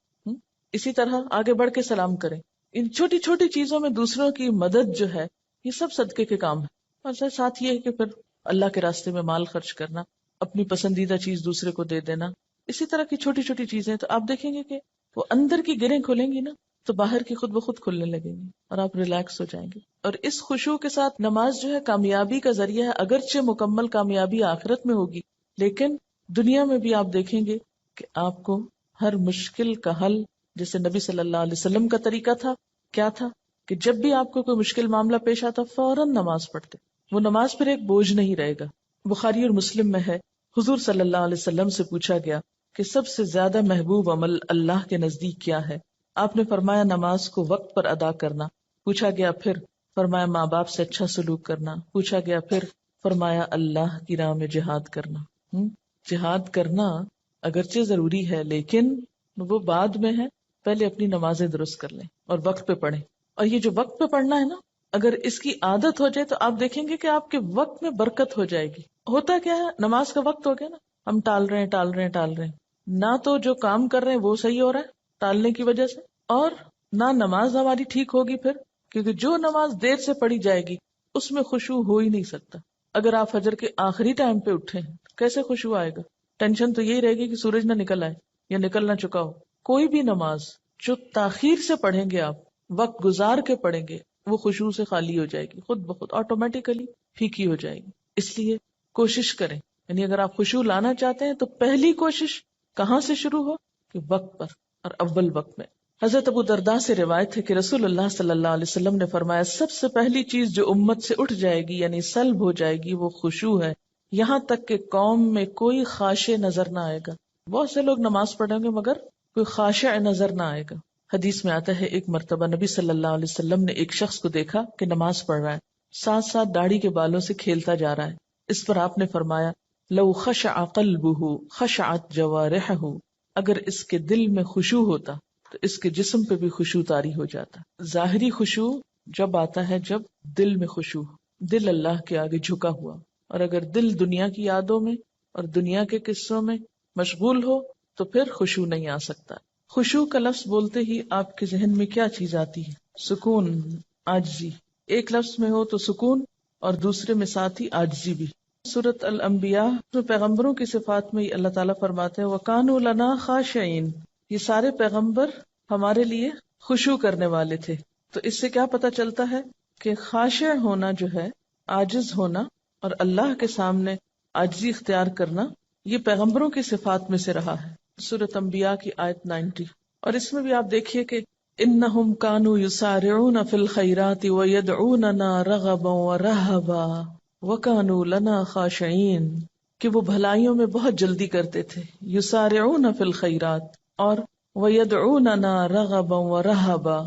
اسی طرح آگے بڑھ کے سلام کریں. ان چھوٹی چھوٹی چیزوں میں دوسروں کی مدد جو ہے یہ سب صدقے کے کام ہے. اور ساتھ یہ ہے کہ پھر اللہ کے راستے میں مال خرچ کرنا، اپنی پسندیدہ چیز دوسرے کو دے دینا، اسی طرح کی چھوٹی چھوٹی چیزیں. تو آپ دیکھیں گے کہ وہ اندر کی گرہیں کھلیں گی نا تو باہر کی خود بخود کھلنے لگیں گی اور آپ ریلیکس ہو جائیں گے. اور اس خشوع کے ساتھ نماز جو ہے کامیابی کا ذریعہ ہے. اگرچہ مکمل کامیابی آخرت میں ہوگی، لیکن دنیا میں بھی آپ دیکھیں گے کہ آپ کو ہر مشکل کا حل، جیسے نبی صلی اللہ علیہ وسلم کا طریقہ تھا، کیا تھا کہ جب بھی آپ کو کوئی مشکل معاملہ پیش آتا فوراً نماز پڑھتے. وہ نماز پھر ایک بوجھ نہیں رہے گا. بخاری اور مسلم میں ہے، حضور صلی اللہ علیہ وسلم سے پوچھا گیا کہ سب سے زیادہ محبوب عمل اللہ کے نزدیک کیا ہے؟ آپ نے فرمایا نماز کو وقت پر ادا کرنا. پوچھا گیا پھر؟ فرمایا ماں باپ سے اچھا سلوک کرنا. پوچھا گیا پھر؟ فرمایا اللہ کی راہ میں جہاد کرنا. جہاد کرنا اگرچہ ضروری ہے لیکن وہ بعد میں ہے، پہلے اپنی نمازیں درست کر لیں اور وقت پہ پڑھیں. اور یہ جو وقت پہ پڑھنا ہے نا، اگر اس کی عادت ہو جائے تو آپ دیکھیں گے کہ آپ کے وقت میں برکت ہو جائے گی. ہوتا کیا ہے، نماز کا وقت ہو گیا نا، ہم ٹال رہے ہیں نہ تو جو کام کر رہے ہیں وہ صحیح ہو رہا ہے ٹالنے کی وجہ سے، اور نہ نماز ہماری ٹھیک ہوگی پھر، کیونکہ جو نماز دیر سے پڑھی جائے گی اس میں خشوع ہو ہی نہیں سکتا. اگر آپ فجر کے آخری ٹائم پہ اٹھے ہیں کیسے خشوع آئے گا؟ ٹینشن تو یہی رہے گی کہ سورج نہ نکل آئے یا نکل نہ چکا ہو. کوئی بھی نماز جو تاخیر سے پڑھیں گے، آپ وقت گزار کے پڑھیں گے، وہ خشوع سے خالی ہو جائے گی، خود بخود آٹومیٹیکلی پھیکی ہو جائے گی. اس لیے کوشش کریں، یعنی اگر آپ خشوع لانا چاہتے ہیں تو پہلی کوشش کہاں سے شروع ہو کہ وقت پر اور اول وقت میں. حضرت ابو درداء سے روایت ہے کہ رسول اللہ صلی اللہ علیہ وسلم نے فرمایا سب سے پہلی چیز جو امت سے اٹھ جائے گی یعنی سلب ہو جائے گی وہ خشوع ہے، یہاں تک کہ قوم میں کوئی خاشع نظر نہ آئے گا. بہت سے لوگ نماز پڑھیں گے مگر کوئی خاشع نظر نہ آئے گا. حدیث میں آتا ہے ایک مرتبہ نبی صلی اللہ علیہ وسلم نے ایک شخص کو دیکھا کہ نماز پڑھ رہا ہے، ساتھ ساتھ داڑھی کے بالوں سے کھیلتا جا رہا ہے. اس پر آپ نے فرمایا لو خشع قلبہ خشعت جوارحہ، اگر اس کے دل میں خشوع ہوتا تو اس کے جسم پہ بھی خشوع طاری ہو جاتا. ظاہری خشوع جب آتا ہے جب دل میں خشوع، دل اللہ کے آگے جھکا ہوا. اور اگر دل دنیا کی یادوں میں اور دنیا کے قصوں میں مشغول ہو تو پھر خشوع نہیں آ سکتا. خشوع کا لفظ بولتے ہی آپ کے ذہن میں کیا چیز آتی ہے؟ سکون، عاجزی. ایک لفظ میں ہو تو سکون اور دوسرے میں ساتھ ہی عاجزی بھی. سورۃ الانبیاء میں پیغمبروں کی صفات میں اللہ تعالیٰ فرماتے ہیں وَكَانُوا لَنَا خَاشِعِينَ، یہ سارے پیغمبر ہمارے لیے خشوع کرنے والے تھے. تو اس سے کیا پتہ چلتا ہے کہ خاشع ہونا جو ہے، عاجز ہونا اور اللہ کے سامنے عاجزی اختیار کرنا، یہ پیغمبروں کی صفات میں سے رہا ہے. سورۃ انبیاء کی آیت 90. اور اس میں بھی آپ دیکھیے کہ انہم کانوا یسارعون فی الخیرات ویدعوننا رغبا ورہبا وکانوا لنا خاشعین، کہ وہ بھلائیوں میں بہت جلدی کرتے تھے، یسارعون فی الخیرات، اور ویدعوننا رغبا ورہبا،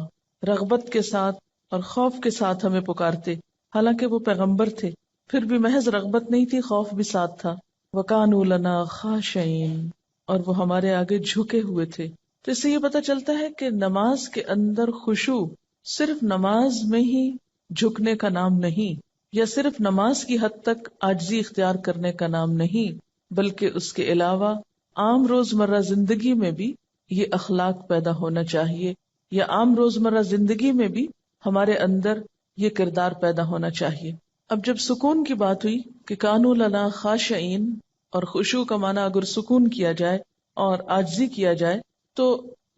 رغبت کے ساتھ اور خوف کے ساتھ ہمیں پکارتے. حالانکہ وہ پیغمبر تھے پھر بھی محض رغبت نہیں تھی، خوف بھی ساتھ تھا. وَكَانُوا لَنَا خَاشِعِينَ، اور وہ ہمارے آگے جھکے ہوئے تھے. تو اس سے یہ پتہ چلتا ہے کہ نماز کے اندر خشوع صرف نماز میں ہی جھکنے کا نام نہیں، یا صرف نماز کی حد تک عاجزی اختیار کرنے کا نام نہیں، بلکہ اس کے علاوہ عام روزمرہ زندگی میں بھی یہ اخلاق پیدا ہونا چاہیے، یا عام روزمرہ زندگی میں بھی ہمارے اندر یہ کردار پیدا ہونا چاہیے. اب جب سکون کی بات ہوئی کہ کانوا لنا خاشعین، اور خشوع کا معنی اگر سکون کیا جائے اور عاجزی کیا جائے تو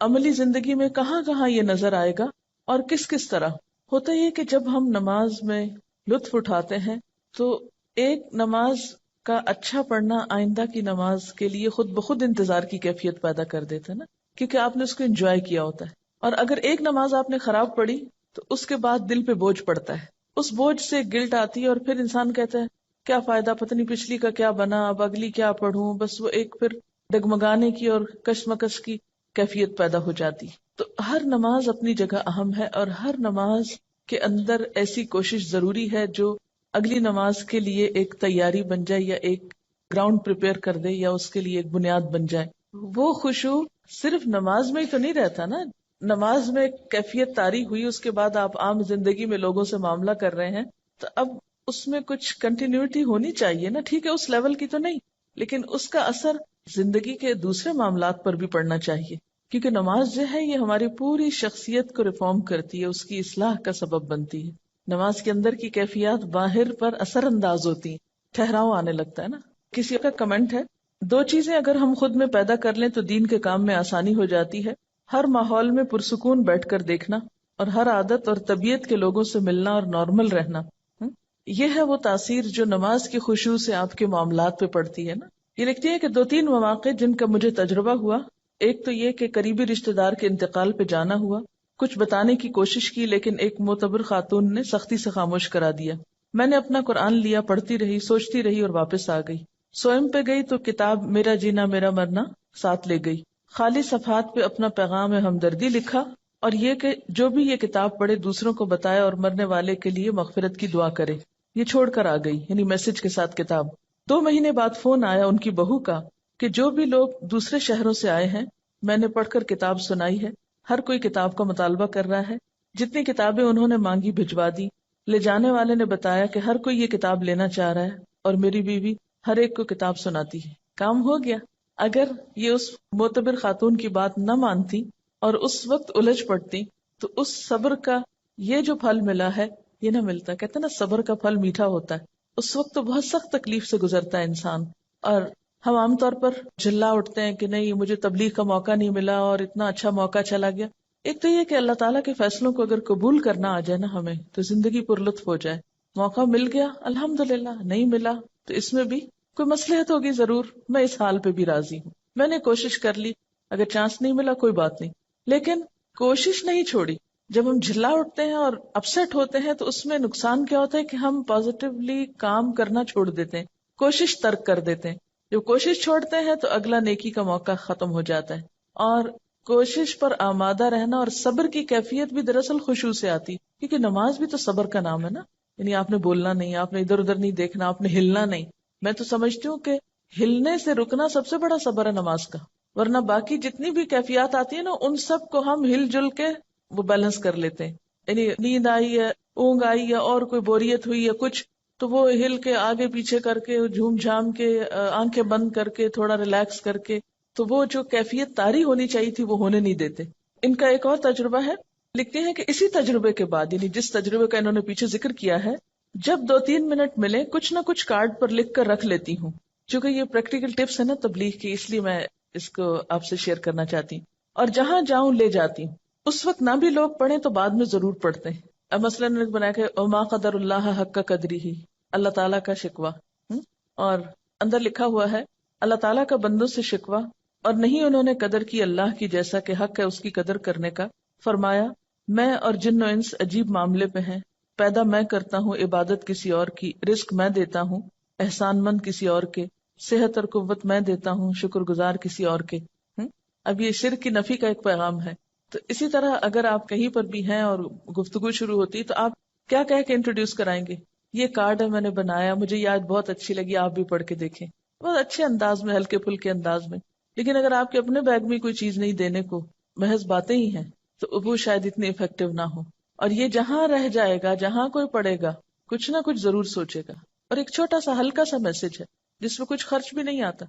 عملی زندگی میں کہاں کہاں یہ نظر آئے گا اور کس کس طرح ہوتا یہ کہ جب ہم نماز میں لطف اٹھاتے ہیں تو ایک نماز کا اچھا پڑھنا آئندہ کی نماز کے لیے خود بخود انتظار کی کیفیت پیدا کر دیتا ہے نا، کیونکہ آپ نے اس کو انجوائے کیا ہوتا ہے. اور اگر ایک نماز آپ نے خراب پڑھی تو اس کے بعد دل پہ بوجھ پڑتا ہے، اس بوجھ سے گلٹ آتی ہے اور پھر انسان کہتا ہے کیا فائدہ، پتہ نہیں پچھلی کا کیا بنا، اب اگلی کیا پڑھوں. بس وہ ایک پھر ڈگمگانے کی اور کشمکش کی کیفیت پیدا ہو جاتی. تو ہر نماز اپنی جگہ اہم ہے، اور ہر نماز کے اندر ایسی کوشش ضروری ہے جو اگلی نماز کے لیے ایک تیاری بن جائے، یا ایک گراؤنڈ پریپیئر کر دے، یا اس کے لیے ایک بنیاد بن جائے. وہ خشوع صرف نماز میں ہی تو نہیں رہتا نا. نماز میں کیفیت طاری ہوئی، اس کے بعد آپ عام زندگی میں لوگوں سے معاملہ کر رہے ہیں، تو اب اس میں کچھ کنٹینیوٹی ہونی چاہیے نا. ٹھیک ہے اس لیول کی تو نہیں، لیکن اس کا اثر زندگی کے دوسرے معاملات پر بھی پڑنا چاہیے. کیونکہ نماز جو ہے یہ ہماری پوری شخصیت کو ریفارم کرتی ہے، اس کی اصلاح کا سبب بنتی ہے. نماز کے اندر کی کیفیات باہر پر اثر انداز ہوتی ہیں، ٹھہراؤ آنے لگتا ہے نا. کسی کا کمنٹ ہے، 2 چیزیں اگر ہم خود میں پیدا کر لیں تو دین کے کام میں آسانی ہو جاتی ہے: ہر ماحول میں پرسکون بیٹھ کر دیکھنا، اور ہر عادت اور طبیعت کے لوگوں سے ملنا اور نارمل رہنا. یہ ہے وہ تاثیر جو نماز کی خشوع سے آپ کے معاملات پہ پڑتی ہے نا. یہ لکھتی ہے کہ 2-3 مواقع جن کا مجھے تجربہ ہوا. ایک تو یہ کہ قریبی رشتہ دار کے انتقال پہ جانا ہوا. کچھ بتانے کی کوشش کی لیکن ایک معتبر خاتون نے سختی سے خاموش کرا دیا. میں نے اپنا قرآن لیا، پڑھتی رہی، سوچتی رہی اور واپس آ گئی. سوئم پہ گئی تو کتاب میرا جینا میرا مرنا ساتھ لے گئی. خالی صفحات پہ اپنا پیغام ہمدردی لکھا، اور یہ کہ جو بھی یہ کتاب پڑھے دوسروں کو بتائے اور مرنے والے کے لیے مغفرت کی دعا کرے. یہ چھوڑ کر آ گئی، یعنی میسج کے ساتھ کتاب. 2 مہینے بعد فون آیا ان کی بہو کا کہ جو بھی لوگ دوسرے شہروں سے آئے ہیں میں نے پڑھ کر کتاب سنائی ہے، ہر کوئی کتاب کا مطالبہ کر رہا ہے. جتنی کتابیں انہوں نے مانگی بھجوا دی. لے جانے والے نے بتایا کہ ہر کوئی یہ کتاب لینا چاہ رہا ہے، اور میری بیوی ہر ایک کو کتاب سناتی ہے. کام ہو گیا. اگر یہ اس معتبر خاتون کی بات نہ مانتی اور اس وقت الجھ پڑتی تو اس صبر کا یہ جو پھل ملا ہے یہ نہ ملتا. کہتے ہیں نا صبر کا پھل میٹھا ہوتا ہے. اس وقت تو بہت سخت تکلیف سے گزرتا ہے انسان، اور ہم عام طور پر جھلا اٹھتے ہیں کہ نہیں مجھے تبلیغ کا موقع نہیں ملا اور اتنا اچھا موقع چلا گیا. ایک تو یہ کہ اللہ تعالیٰ کے فیصلوں کو اگر قبول کرنا آ جائے نا ہمیں تو زندگی پر لطف ہو جائے. موقع مل گیا الحمدللہ، نہیں ملا تو اس میں بھی کوئی مصلحت ہوگی ضرور. میں اس حال پہ بھی راضی ہوں. میں نے کوشش کر لی، اگر چانس نہیں ملا کوئی بات نہیں، لیکن کوشش نہیں چھوڑی. جب ہم جھلا اٹھتے ہیں اور اپسیٹ ہوتے ہیں تو اس میں نقصان کیا ہوتا ہے کہ ہم پازیٹیولی کام کرنا چھوڑ دیتے ہیں، کوشش ترک کر دیتے ہیں. جب کوشش چھوڑتے ہیں تو اگلا نیکی کا موقع ختم ہو جاتا ہے. اور کوشش پر آمادہ رہنا اور صبر کی کیفیت بھی دراصل خشوع سے آتی، کیونکہ نماز بھی تو صبر کا نام ہے نا. یعنی آپ نے بولنا نہیں، آپ نے ادھر ادھر نہیں دیکھنا، آپ نے ہلنا نہیں. میں تو سمجھتی ہوں کہ ہلنے سے رکنا سب سے بڑا صبر ہے نماز کا. ورنہ باقی جتنی بھی کیفیات آتی ہیں نا ان سب کو ہم ہل جل کے وہ بیلنس کر لیتے ہیں. یعنی نیند آئی ہے، اونگ آئی ہے، اور کوئی بوریت ہوئی ہے کچھ، تو وہ ہل کے آگے پیچھے کر کے جھوم جھام کے آنکھیں بند کر کے تھوڑا ریلیکس کر کے، تو وہ جو کیفیت طاری ہونی چاہیے تھی وہ ہونے نہیں دیتے. ان کا ایک اور تجربہ ہے، لکھتے ہیں کہ اسی تجربے کے بعد، یعنی جس تجربے کا انہوں نے پیچھے ذکر کیا ہے، جب 2-3 منٹ ملے کچھ نہ کچھ کارڈ پر لکھ کر رکھ لیتی ہوں. چونکہ یہ پریکٹیکل ٹپس ہے نا تبلیغ کی، اس لیے میں اس کو آپ سے شیئر کرنا چاہتی ہوں. اور جہاں جاؤں لے جاتی ہوں. اس وقت نہ بھی لوگ پڑھیں تو بعد میں ضرور پڑھتے ہیں. اب مثلا نے بنایا کہ وما قدر اللہ حق قدری ہی، اللہ تعالیٰ کا شکوہ. اور اندر لکھا ہوا ہے اللہ تعالیٰ کا بندوں سے شکوہ، اور نہیں انہوں نے قدر کی اللہ کی جیسا کہ حق ہے اس کی قدر کرنے کا. فرمایا میں اور جن و انس عجیب معاملے پہ ہیں. پیدا میں کرتا ہوں، عبادت کسی اور کی، رزق میں دیتا ہوں، احسان مند کسی اور کے، صحت اور قوت میں دیتا ہوں، شکر گزار کسی اور کے. اب یہ شرک کی نفی کا ایک پیغام ہے. تو اسی طرح اگر آپ کہیں پر بھی ہیں اور گفتگو شروع ہوتی تو آپ کیا کہہ کے انٹروڈیوس کرائیں گے؟ یہ کارڈ ہے میں نے بنایا، مجھے یہ آج بہت اچھی لگی، آپ بھی پڑھ کے دیکھیں. بہت اچھے انداز میں، ہلکے پھلکے انداز میں. لیکن اگر آپ کے اپنے بیگ میں کوئی چیز نہیں دینے کو، محض باتیں ہی ہیں، تو وہ شاید اتنی افیکٹو نہ ہو. اور یہ جہاں رہ جائے گا، جہاں کوئی پڑھے گا کچھ نہ کچھ ضرور سوچے گا. اور ایک چھوٹا سا ہلکا سا میسج ہے جس میں کچھ خرچ بھی نہیں آتا.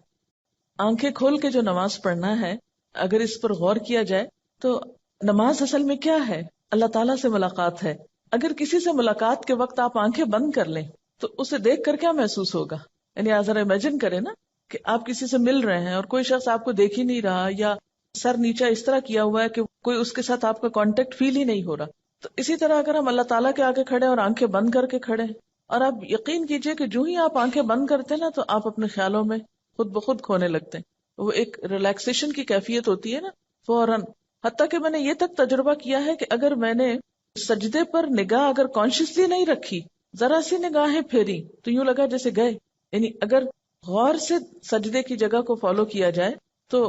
آنکھیں کھول کے جو نماز پڑھنا ہے، اگر اس پر غور کیا جائے تو نماز اصل میں کیا ہے؟ اللہ تعالیٰ سے ملاقات ہے. اگر کسی سے ملاقات کے وقت آپ آنکھیں بند کر لیں تو اسے دیکھ کر کیا محسوس ہوگا؟ یعنی ذرا امیجن کریں نا کہ آپ کسی سے مل رہے ہیں اور کوئی شخص آپ کو دیکھ ہی نہیں رہا، یا سر نیچا اس طرح کیا ہوا ہے کہ کوئی اس کے ساتھ آپ کا کانٹیکٹ فیل ہی نہیں ہو رہا. تو اسی طرح اگر ہم اللہ تعالیٰ کے آگے کھڑے اور آنکھیں بند کر کے کھڑے، اور آپ یقین کیجئے کہ جو ہی آپ آنکھیں بند کرتے نا تو آپ اپنے خیالوں میں خود بخود کھونے لگتے ہیں. وہ ایک ریلیکسیشن کی کیفیت ہوتی ہے نا فوراً. حتیٰ کہ میں نے یہ تک تجربہ کیا ہے کہ اگر میں نے سجدے پر نگاہ اگر کانشیسلی نہیں رکھی، ذرا سی نگاہیں پھیری تو یوں لگا جیسے گئے. یعنی اگر غور سے سجدے کی جگہ کو فالو کیا جائے تو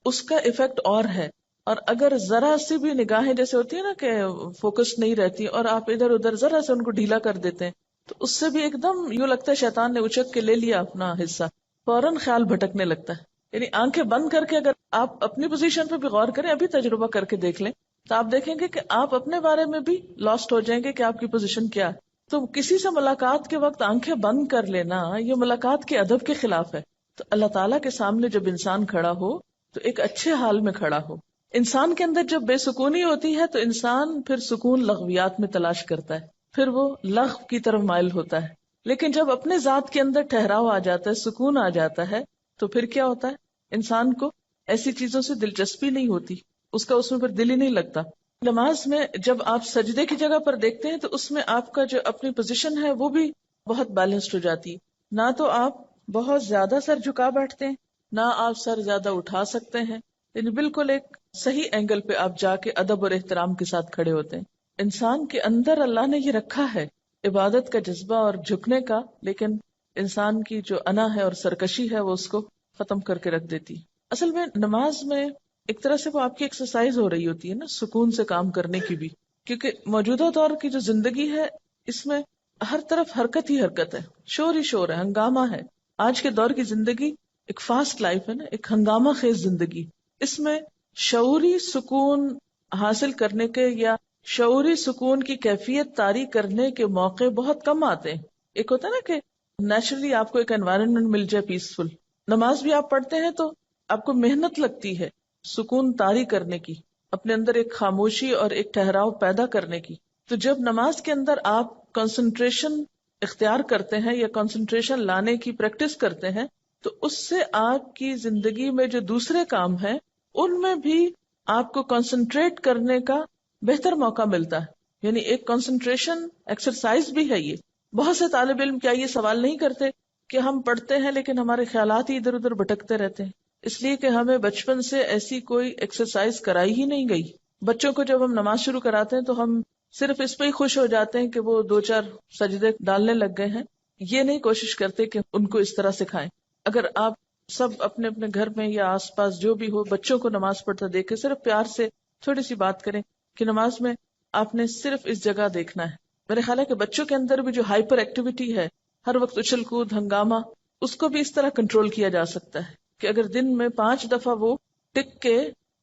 اس کا ایفیکٹ اور ہے. اور اگر ذرا سی بھی نگاہیں جیسے ہوتی ہے نا کہ فوکس نہیں رہتی اور آپ ادھر ادھر ذرا سے ان کو ڈھیلا کر دیتے ہیں تو اس سے بھی ایک دم یوں لگتا ہے شیطان نے اچک کے لے لیا اپنا حصہ، فوراً خیال بھٹکنے لگتا ہے. یعنی آنکھیں بند کر کے اگر آپ اپنی پوزیشن پہ بھی غور کریں، ابھی تجربہ کر کے دیکھ لیں تو آپ دیکھیں گے کہ آپ اپنے بارے میں بھی لاسٹ ہو جائیں گے کہ آپ کی پوزیشن کیا ہے. تو کسی سے ملاقات کے وقت آنکھیں بند کر لینا یہ ملاقات کے ادب کے خلاف ہے. تو اللہ تعالیٰ کے سامنے جب انسان کھڑا ہو تو ایک اچھے حال میں کھڑا ہو. انسان کے اندر جب بے سکونی ہوتی ہے تو انسان پھر سکون لغویات میں تلاش کرتا ہے، پھر وہ لغو کی طرف مائل ہوتا ہے. لیکن جب اپنے ذات کے اندر ٹھہراؤ آ جاتا ہے، سکون آ جاتا ہے، تو پھر کیا ہوتا ہے، انسان کو ایسی چیزوں سے دلچسپی نہیں ہوتی، اس کا اس میں پھر دل ہی نہیں لگتا. نماز میں جب آپ سجدے کی جگہ پر دیکھتے ہیں تو اس میں آپ کا جو اپنی پوزیشن ہے وہ بھی بہت بیلنسڈ ہو جاتی ہے. نہ تو آپ بہت زیادہ سر جھکا بیٹھتے ہیں، نہ آپ سر زیادہ اٹھا سکتے ہیں، یعنی بالکل ایک صحیح اینگل پہ آپ جا کے ادب اور احترام کے ساتھ کھڑے ہوتے ہیں. انسان کے اندر اللہ نے یہ رکھا ہے عبادت کا جذبہ اور جھکنے کا، لیکن انسان کی جو انا ہے اور سرکشی ہے وہ اس کو ختم کر کے رکھ دیتی. اصل میں نماز میں ایک طرح سے وہ آپ کی ایکسرسائز ہو رہی ہوتی ہے نا، سکون سے کام کرنے کی بھی، کیونکہ موجودہ دور کی جو زندگی ہے اس میں ہر طرف حرکت ہی حرکت ہے، شور ہی شور ہے، ہنگامہ ہے. آج کے دور کی زندگی ایک فاسٹ لائف ہے نا، ایک ہنگامہ خیز زندگی. اس میں شعوری سکون حاصل کرنے کے یا شعوری سکون کی کیفیت طاری کرنے کے موقع بہت کم آتے ہیں. ایک ہوتا ہے نا کہ نیچرلی آپ کو ایک انوائرنمنٹ مل جائے پیسفل. نماز بھی آپ پڑھتے ہیں تو آپ کو محنت لگتی ہے سکون طاری کرنے کی، اپنے اندر ایک خاموشی اور ایک ٹھہراؤ پیدا کرنے کی. تو جب نماز کے اندر آپ کنسنٹریشن اختیار کرتے ہیں یا کنسنٹریشن لانے کی پریکٹس کرتے ہیں تو اس سے آپ کی زندگی میں جو دوسرے کام ہیں ان میں بھی آپ کو کنسنٹریٹ کرنے کا بہتر موقع ملتا ہے. یعنی ایک کنسنٹریشن ایکسرسائز بھی ہے یہ. بہت سے طالب علم کیا یہ سوال نہیں کرتے کہ ہم پڑھتے ہیں لیکن ہمارے خیالات ہی ادھر ادھر بھٹکتے رہتے ہیں؟ اس لیے کہ ہمیں بچپن سے ایسی کوئی ایکسرسائز کرائی ہی نہیں گئی. بچوں کو جب ہم نماز شروع کراتے ہیں تو ہم صرف اس پہ ہی خوش ہو جاتے ہیں کہ وہ 2-4 سجدے ڈالنے لگ گئے ہیں، یہ نہیں کوشش کرتے کہ ان کو اس طرح سکھائیں. اگر آپ سب اپنے اپنے گھر میں یا آس پاس جو بھی ہو بچوں کو نماز پڑھتا دیکھے، صرف پیار سے تھوڑی سی بات کریں کہ نماز میں آپ نے صرف اس جگہ دیکھنا ہے. میرے خیال ہے کہ بچوں کے اندر بھی جو ہائپر ایکٹیویٹی ہے، ہر وقت اچھل کود ہنگامہ، اس کو بھی اس طرح کنٹرول کیا جا سکتا ہے کہ اگر دن میں 5 دفعہ وہ ٹک کے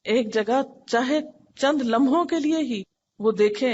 ایک جگہ چاہے چند لمحوں کے لیے ہی وہ دیکھیں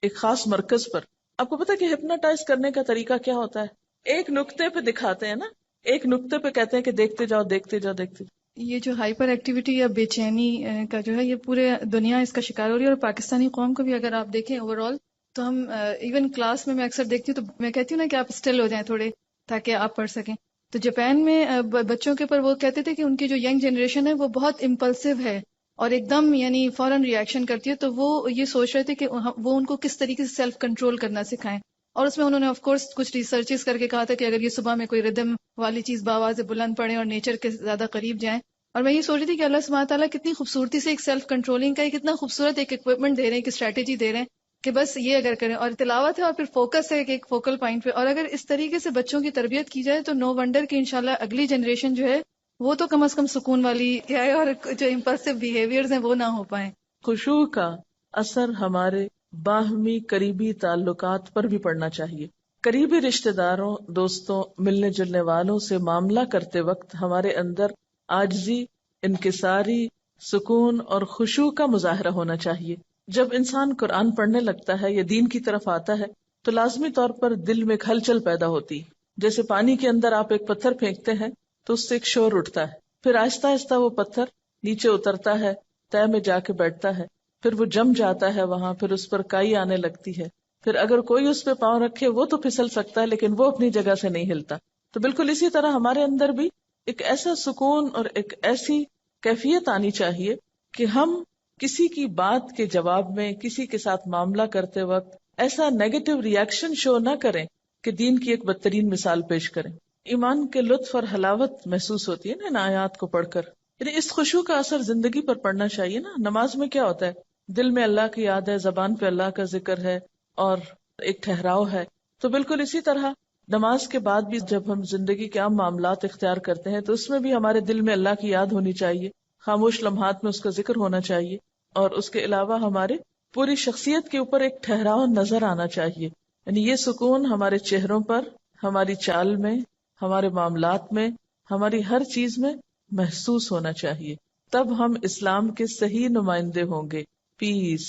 ایک خاص مرکز پر. آپ کو پتا کہ ہپنوٹائز کرنے کا طریقہ کیا ہوتا ہے؟ ایک نقطے پہ دکھاتے ہیں نا، ایک نقطے پہ کہتے ہیں کہ دیکھتے جاؤ دیکھتے جاؤ دیکھتے جاؤ. یہ جو ہائپر ایکٹیویٹی یا بے چینی کا جو ہے یہ پورے دنیا اس کا شکار ہو رہی ہے، اور پاکستانی قوم کو بھی اگر آپ دیکھیں اوور آل تو ہم ایون کلاس میں اکثر دیکھتی ہوں تو میں کہتی ہوں نا کہ آپ اسٹل ہو جائیں تھوڑے تاکہ آپ پڑھ سکیں. تو جاپان میں بچوں کے اوپر وہ کہتے تھے کہ ان کی جو ینگ جنریشن ہے وہ بہت امپلسو ہے اور ایک دم یعنی فوراً ریئیکشن کرتی ہے، تو وہ یہ سوچ رہے تھے کہ وہ ان کو کس طریقے سے سیلف کنٹرول کرنا سکھائیں. اور اس میں انہوں نے آف کورس کچھ ریسرچز کر کے کہا تھا کہ اگر یہ صبح میں کوئی ردم والی چیز بآواز بلند پڑھیں اور نیچر کے زیادہ قریب جائیں. اور میں یہ سوچ رہی تھی کہ اللہ سبحانہ تعالیٰ کتنی خوبصورتی سے ایک سیلف کنٹرولنگ کا ایک اتنا خوبصورت ایک اکوپمنٹ دے رہے ہیں، ایک اسٹریٹجی دے رہے ہیں کہ بس یہ اگر کریں، اور تلاوت ہے اور پھر فوکس ہے ایک فوکل پوائنٹ پہ، اور اگر اس طریقے سے بچوں کی تربیت کی جائے تو نو ونڈر کہ انشاءاللہ اگلی جنریشن جو ہے وہ تو کم از کم سکون والی ہے اور جو امپلسو بیہیویئرز ہیں وہ نہ ہو پائیں. خشوع کا اثر ہمارے باہمی قریبی تعلقات پر بھی پڑنا چاہیے. قریبی رشتہ داروں، دوستوں، ملنے جلنے والوں سے معاملہ کرتے وقت ہمارے اندر عاجزی، انکساری، سکون اور خشوع کا مظاہرہ ہونا چاہیے. جب انسان قرآن پڑھنے لگتا ہے یا دین کی طرف آتا ہے تو لازمی طور پر دل میں ایک ہلچل پیدا ہوتی. جیسے پانی کے اندر آپ ایک پتھر پھینکتے ہیں تو اس سے ایک شور اٹھتا ہے، پھر آہستہ آہستہ وہ پتھر نیچے اترتا ہے، تہہ میں جا کے بیٹھتا ہے، پھر وہ جم جاتا ہے وہاں، پھر اس پر کائی آنے لگتی ہے، پھر اگر کوئی اس پہ پاؤں رکھے وہ تو پھسل سکتا ہے لیکن وہ اپنی جگہ سے نہیں ہلتا. تو بالکل اسی طرح ہمارے اندر بھی ایک ایسا سکون اور ایک ایسی کیفیت آنی چاہیے کہ ہم کسی کی بات کے جواب میں کسی کے ساتھ معاملہ کرتے وقت ایسا نیگیٹو ریئیکشن شو نہ کریں کہ دین کی ایک بدترین مثال پیش کریں. ایمان کے لطف اور حلاوت محسوس ہوتی ہے نا ان آیات کو پڑھ کر. یعنی اس خشوع کا اثر زندگی پر پڑنا چاہیے نا. نماز میں کیا ہوتا ہے؟ دل میں اللہ کی یاد ہے، زبان پہ اللہ کا ذکر ہے اور ایک ٹھہراؤ ہے. تو بالکل اسی طرح نماز کے بعد بھی جب ہم زندگی کے عام معاملات اختیار کرتے ہیں تو اس میں بھی ہمارے دل میں اللہ کی یاد ہونی چاہیے، خاموش لمحات میں اس کا ذکر ہونا چاہیے. اور اس کے علاوہ ہمارے پوری شخصیت کے اوپر ایک ٹھہراؤ نظر آنا چاہیے. یعنی یہ سکون ہمارے چہروں پر، ہماری چال میں، ہمارے معاملات میں، ہماری ہر چیز میں محسوس ہونا چاہیے. تب ہم اسلام کے صحیح نمائندے ہوں گے. پیس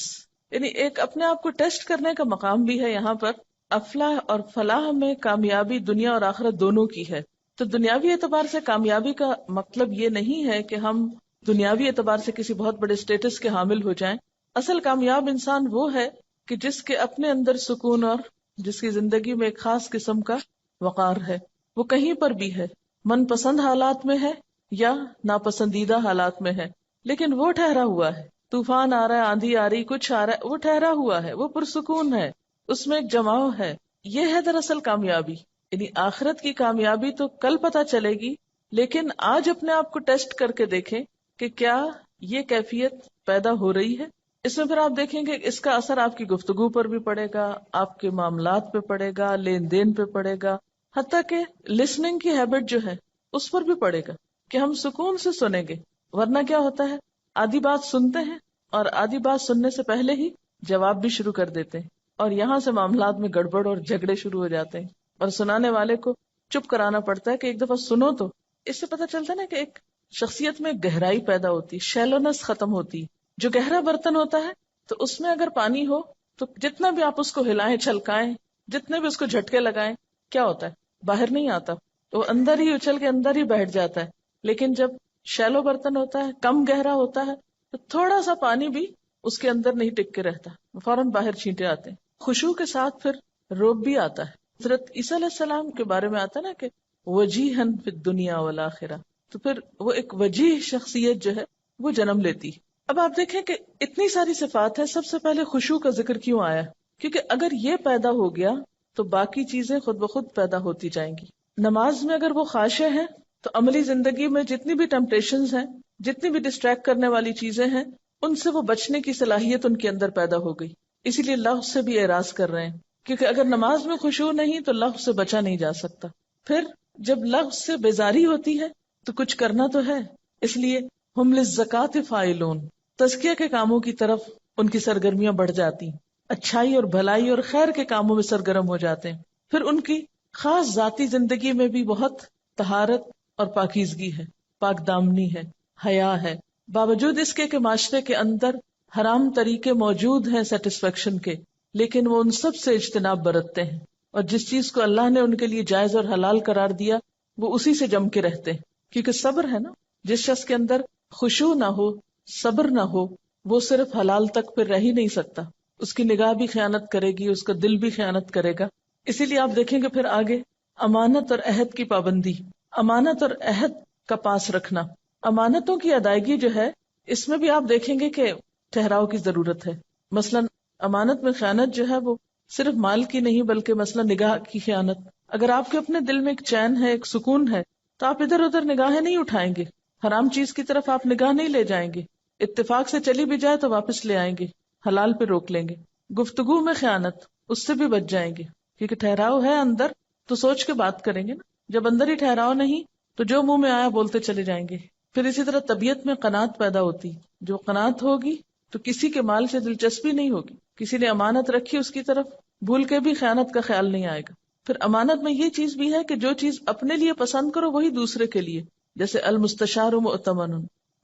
یعنی ایک اپنے آپ کو ٹیسٹ کرنے کا مقام بھی ہے یہاں پر. افلاح اور فلاح میں کامیابی دنیا اور آخرت دونوں کی ہے. تو دنیاوی اعتبار سے کامیابی کا مطلب یہ نہیں ہے کہ ہم دنیاوی اعتبار سے کسی بہت بڑے اسٹیٹس کے حامل ہو جائیں. اصل کامیاب انسان وہ ہے کہ جس کے اپنے اندر سکون اور جس کی زندگی میں ایک خاص قسم کا وقار ہے. وہ کہیں پر بھی ہے، من پسند حالات میں ہے یا ناپسندیدہ حالات میں ہے، لیکن وہ ٹھہرا ہوا ہے. طوفان آ رہا ہے، آندھی آ رہی، کچھ آ رہا ہے، وہ ٹھہرا ہوا ہے، وہ پرسکون ہے، اس میں ایک جماؤ ہے. یہ ہے دراصل کامیابی. یعنی آخرت کی کامیابی تو کل پتہ چلے گی، لیکن آج اپنے آپ کو ٹیسٹ کر کے دیکھیں کہ کیا یہ کیفیت پیدا ہو رہی ہے. اس میں پھر آپ دیکھیں گے اس کا اثر آپ کی گفتگو پر بھی پڑے گا، آپ کے معاملات پہ پڑے گا، لین دین پہ پڑے گا، حتیٰ کہ لسننگ کی ہیبٹ جو ہے اس پر بھی پڑے گا کہ ہم سکون سے سنیں گے. ورنہ کیا ہوتا ہے، آدھی بات سنتے ہیں اور آدھی بات سننے سے پہلے ہی جواب بھی شروع کر دیتے ہیں، اور یہاں سے معاملات میں گڑبڑ اور جھگڑے شروع ہو جاتے ہیں. اور سنانے والے کو چپ کرانا پڑتا ہے کہ ایک دفعہ سنو. تو اس سے پتہ چلتا ہے نا کہ ایک شخصیت میں گہرائی پیدا ہوتی، شیلونس ختم ہوتی. جو گہرا برتن ہوتا ہے تو اس میں اگر پانی ہو تو جتنا بھی آپ اس کو ہلائیں چھلکائیں، جتنے بھی اس کو جھٹکے لگائیں، کیا ہوتا ہے، باہر نہیں آتا، تو اندر ہی اچھل کے اندر ہی بیٹھ جاتا ہے. لیکن جب شیلو برتن ہوتا ہے، کم گہرا ہوتا ہے، تو تھوڑا سا پانی بھی اس کے اندر نہیں ٹک کے رہتا، فوراً باہر چھینٹے آتے ہیں. خشوع کے ساتھ پھر روب بھی آتا ہے. حضرت عیسیٰ علیہ السلام کے بارے میں آتا ہے نا کہ وجیہن فی الدنیا والآخرہ، تو پھر وہ ایک وجیح شخصیت جو ہے وہ جنم لیتی. اب آپ دیکھیں کہ اتنی ساری صفات ہیں، سب سے پہلے خشوع کا ذکر کیوں آیا؟ کیونکہ اگر یہ پیدا ہو گیا تو باقی چیزیں خود بخود پیدا ہوتی جائیں گی. نماز میں اگر وہ خاشع ہیں تو عملی زندگی میں جتنی بھی ٹیمپٹیشنز ہیں، جتنی بھی ڈسٹریکٹ کرنے والی چیزیں ہیں، ان سے وہ بچنے کی صلاحیت ان کے اندر پیدا ہو گئی. اسی لیے لغو سے بھی اعراض کر رہے ہیں، کیونکہ اگر نماز میں خشوع نہیں تو لغو سے بچا نہیں جا سکتا. پھر جب لغو سے بیزاری ہوتی ہے تو کچھ کرنا تو ہے، اس لیے ہم للزکاۃ فاعلون، تزکیہ کے کاموں کی طرف ان کی سرگرمیاں بڑھ جاتی، اچھائی اور بھلائی اور خیر کے کاموں میں سرگرم ہو جاتے ہیں. پھر ان کی خاص ذاتی زندگی میں بھی بہت طہارت اور پاکیزگی ہے، پاک دامنی ہے، حیا ہے، باوجود اس کے کہ معاشرے کے اندر حرام طریقے موجود ہیں سیٹسفیکشن کے، لیکن وہ ان سب سے اجتناب برتتے ہیں، اور جس چیز کو اللہ نے ان کے لیے جائز اور حلال قرار دیا وہ اسی سے جم کے رہتے ہیں. کیونکہ صبر ہے نا، جس شخص کے اندر خشوع نہ ہو، صبر نہ ہو، وہ صرف حلال تک پھر رہ ہی نہیں سکتا. اس کی نگاہ بھی خیانت کرے گی، اس کا دل بھی خیانت کرے گا. اسی لیے آپ دیکھیں گے پھر آگے امانت اور عہد کی پابندی، امانت اور عہد کا پاس رکھنا. امانتوں کی ادائیگی جو ہے اس میں بھی آپ دیکھیں گے کہ ٹھہراؤ کی ضرورت ہے. مثلا امانت میں خیانت جو ہے وہ صرف مال کی نہیں بلکہ مثلا نگاہ کی خیانت. اگر آپ کے اپنے دل میں ایک چین ہے، ایک سکون ہے، تو آپ ادھر ادھر نگاہیں نہیں اٹھائیں گے، حرام چیز کی طرف آپ نگاہ نہیں لے جائیں گے. اتفاق سے چلی بھی جائے تو واپس لے آئیں گے، حلال پہ روک لیں گے. گفتگو میں خیانت، اس سے بھی بچ جائیں گے، کیونکہ ٹھہراؤ ہے اندر تو سوچ کے بات کریں گے نا. جب اندر ہی ٹھہراؤ نہیں تو جو منہ میں آیا بولتے چلے جائیں گے. پھر اسی طرح طبیعت میں قناعت پیدا ہوتی، جو قناعت ہوگی تو کسی کے مال سے دلچسپی نہیں ہوگی. کسی نے امانت رکھی اس کی طرف بھول کے بھی خیانت کا خیال نہیں آئے گا. پھر امانت میں یہ چیز بھی ہے کہ جو چیز اپنے لیے پسند کرو وہی دوسرے کے لیے، جیسے المستشار مؤتمن،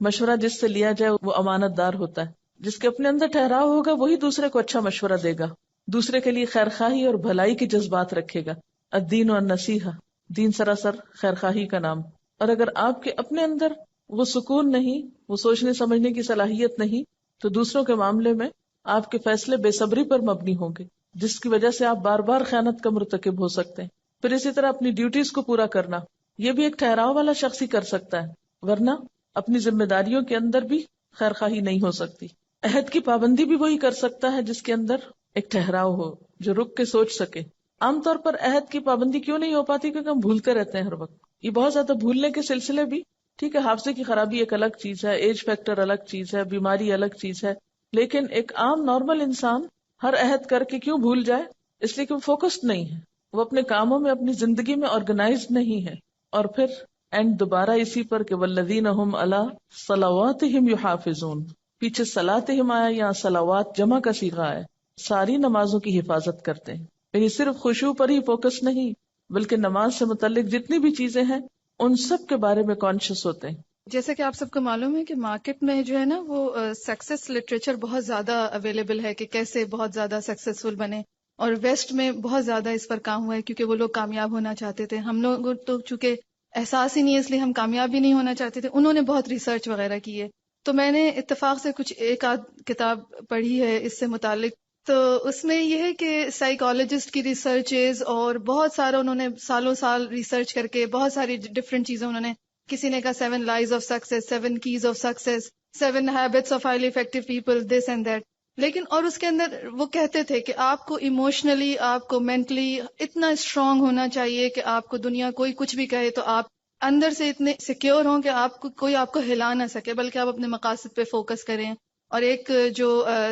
مشورہ جس سے لیا جائے وہ امانت دار ہوتا ہے. جس کے اپنے اندر ٹھہراؤ ہوگا وہی دوسرے کو اچھا مشورہ دے گا، دوسرے کے لیے خیرخواہی اور بھلائی کے جذبات رکھے گا. الدین والنصیحہ، دین سراسر خیرخواہی کا نام. اور اگر آپ کے اپنے اندر وہ سکون نہیں، وہ سوچنے سمجھنے کی صلاحیت نہیں، تو دوسروں کے معاملے میں آپ کے فیصلے بے صبری پر مبنی ہوں گے، جس کی وجہ سے آپ بار بار خیانت کا مرتکب ہو سکتے ہیں. پھر اسی طرح اپنی ڈیوٹیز کو پورا کرنا، یہ بھی ایک ٹھہراؤ والا شخص ہی کر سکتا ہے، ورنہ اپنی ذمہ داریوں کے اندر بھی خیرخواہی نہیں ہو سکتی. عہد کی پابندی بھی وہی کر سکتا ہے جس کے اندر ایک ٹھہراؤ ہو، جو رک کے سوچ سکے. عام طور پر عہد کی پابندی کیوں نہیں ہو پاتی؟ کیونکہ ہم بھولتے رہتے ہیں ہر وقت. یہ بہت زیادہ بھولنے کے سلسلے بھی ٹھیک ہے، حافظے کی خرابی ایک الگ چیز ہے، ایج فیکٹر الگ چیز ہے، بیماری الگ چیز ہے، لیکن ایک عام نارمل انسان ہر عہد کر کے کیوں بھول جائے؟ اس لیے کہ وہ فوکسڈ نہیں ہے، وہ اپنے کاموں میں اپنی زندگی میں آرگنائزڈ نہیں ہے. اور پھر اینڈ دوبارہ اسی پر کہ والذین هم علی صلواتہم یحافظون، پیچھے صلاتہم آیا، یہاں صلوات جمع کا صیغہ ہے، ساری نمازوں کی حفاظت کرتے ہیں. یعنی صرف خشوع پر ہی فوکس نہیں بلکہ نماز سے متعلق جتنی بھی چیزیں ہیں ان سب کے بارے میں کانشیس ہوتے ہیں. جیسے کہ آپ سب کو معلوم ہے کہ مارکیٹ میں جو ہے نا وہ سکسیس لٹریچر بہت زیادہ اویلیبل ہے کہ کیسے بہت زیادہ سکسیسفل بنے، اور ویسٹ میں بہت زیادہ اس پر کام ہوا ہے کیونکہ وہ لوگ کامیاب ہونا چاہتے تھے. ہم لوگ تو چونکہ احساس ہی نہیں ہے اس لیے ہم کامیاب بھی نہیں ہونا چاہتے تھے. انہوں نے بہت ریسرچ وغیرہ کی ہے. تو میں نے اتفاق سے کچھ ایک آدھ کتاب پڑھی ہے اس سے متعلق. تو اس میں یہ ہے کہ سائیکالوجسٹ کی ریسرچز اور بہت سارا انہوں نے سالوں سال ریسرچ کر کے بہت ساری ڈفرینٹ چیزیں انہوں نے، کسی نے کہا 7 لائز of success, 7 keys of success, 7 habits of highly effective people, this and that. لیکن اور اس کے اندر وہ کہتے تھے کہ آپ کو ایموشنلی، آپ کو مینٹلی اتنا اسٹرانگ ہونا چاہیے کہ آپ کو دنیا کوئی کچھ بھی کہے تو آپ اندر سے اتنے سیکیور ہوں کہ آپ کو کوئی آپ کو ہلا نہ سکے، بلکہ آپ اپنے مقاصد پہ فوکس کریں. اور ایک جو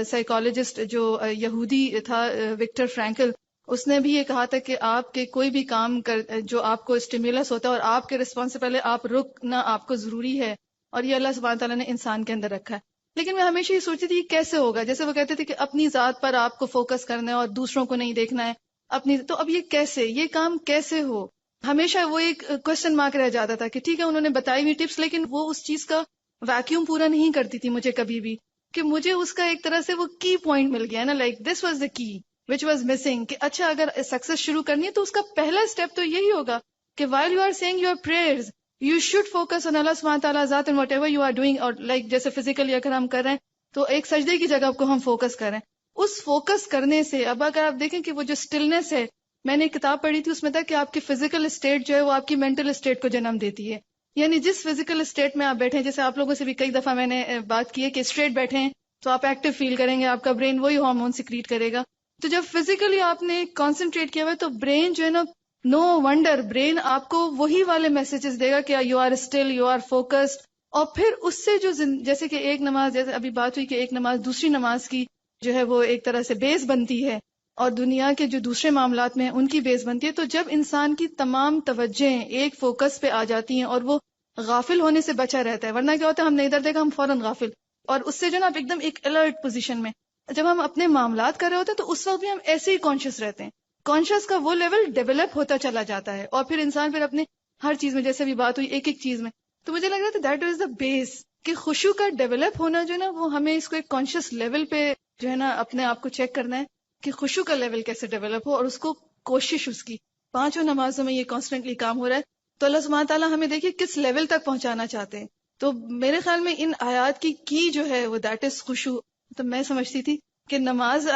سائیکالوجسٹ جو یہودی تھا وکٹر فرینکل، اس نے بھی یہ کہا تھا کہ آپ کے کوئی بھی کام جو آپ کو اسٹیمیولس ہوتا ہے اور آپ کے رسپانس سے پہلے آپ رکنا آپ کو ضروری ہے، اور یہ اللہ سبحانہ تعالیٰ نے انسان کے اندر رکھا ہے. لیکن میں ہمیشہ یہ سوچتی تھی کیسے ہوگا، جیسے وہ کہتے تھے کہ اپنی ذات پر آپ کو فوکس کرنا ہے اور دوسروں کو نہیں دیکھنا ہے اپنی. تو اب یہ کیسے، یہ کام کیسے ہو؟ ہمیشہ وہ ایک کوشچن مارک رہ جاتا تھا کہ ٹھیک ہے انہوں نے بتائی ہوئی ٹپس، لیکن وہ اس چیز کا ویکیوم پورا نہیں کرتی تھی مجھے کبھی بھی، کہ مجھے اس کا ایک طرح سے وہ کی پوائنٹ مل گیا نا، لائک دس واز دا کی وچ واز مسنگ. کہ اچھا اگر سکسیس شروع کرنی ہے تو اس کا پہلا اسٹیپ تو یہی ہوگا کہ while you are saying your prayers you should focus on Allah subhanahu wa ta'ala ذات and whatever you are doing. اور لائک جیسے فزیکلی اگر ہم کر رہے ہیں تو ایک سجدے کی جگہ کو ہم فوکس کریں. اس فوکس کرنے سے اب اگر آپ دیکھیں کہ وہ جو اسٹلنس ہے، میں نے ایک کتاب پڑھی تھی اس میں تھا کہ آپ کی فزیکل اسٹیٹ جو ہے وہ آپ کی مینٹل اسٹیٹ کو جنم دیتی ہے. یعنی جس فزیکل اسٹیٹ میں آپ بیٹھے ہیں، جیسے آپ لوگوں سے بھی کئی دفعہ میں نے بات کی ہے کہ اسٹریٹ بیٹھے ہیں تو آپ ایکٹیو فیل کریں گے، آپ کا برین وہی ہارمون سیکریٹ کرے گا. تو جب فزیکلی آپ نے کانسنٹریٹ کیا ہوا ہے تو برین جو ہے نا، نو ونڈر برین آپ کو وہی والے میسیجز دے گا کہ you are still, you are focused. اور پھر اس سے جو جیسے کہ ایک نماز، جیسے ابھی بات ہوئی کہ ایک نماز دوسری نماز کی جو ہے وہ ایک طرح سے بیس بنتی ہے، اور دنیا کے جو دوسرے معاملات میں ہیں ان کی بیس بنتی ہے. تو جب انسان کی تمام توجہیں ایک فوکس پہ آ جاتی ہیں اور وہ غافل ہونے سے بچا رہتا ہے، ورنہ کیا ہوتا ہے ہم نے ادھر دیکھا ہم فوراً غافل، اور اس سے جو نا آپ ایک دم ایک الرٹ پوزیشن میں جب ہم اپنے معاملات کر رہے ہوتے ہیں تو اس وقت بھی ہم ایسے ہی کانشیس رہتے ہیں. کانشیس کا وہ لیول ڈیولپ ہوتا چلا جاتا ہے، اور پھر انسان پھر اپنے ہر چیز میں، جیسے بھی بات ہوئی ایک ایک چیز میں. تو مجھے لگ رہا تھا دیٹ از دا بیس کہ خشوع کا ڈیولپ ہونا جو ہے نا وہ ہمیں اس کو ایک کانشیس لیول پہ جو ہے نا اپنے آپ کو چیک کرنا ہے کہ خشوع کا لیول کیسے ڈیولپ ہو، اور اس کو کوشش اس کی 5 نمازوں میں یہ کانسٹنٹلی کام ہو رہا ہے. تو اللہ سبحانہ تعالیٰ ہمیں دیکھیے کس لیول تک پہنچانا چاہتے ہیں. تو میرے خیال میں ان آیات کی جو ہے وہ دیٹ از خشوع. تو میں سمجھتی تھی کہ نماز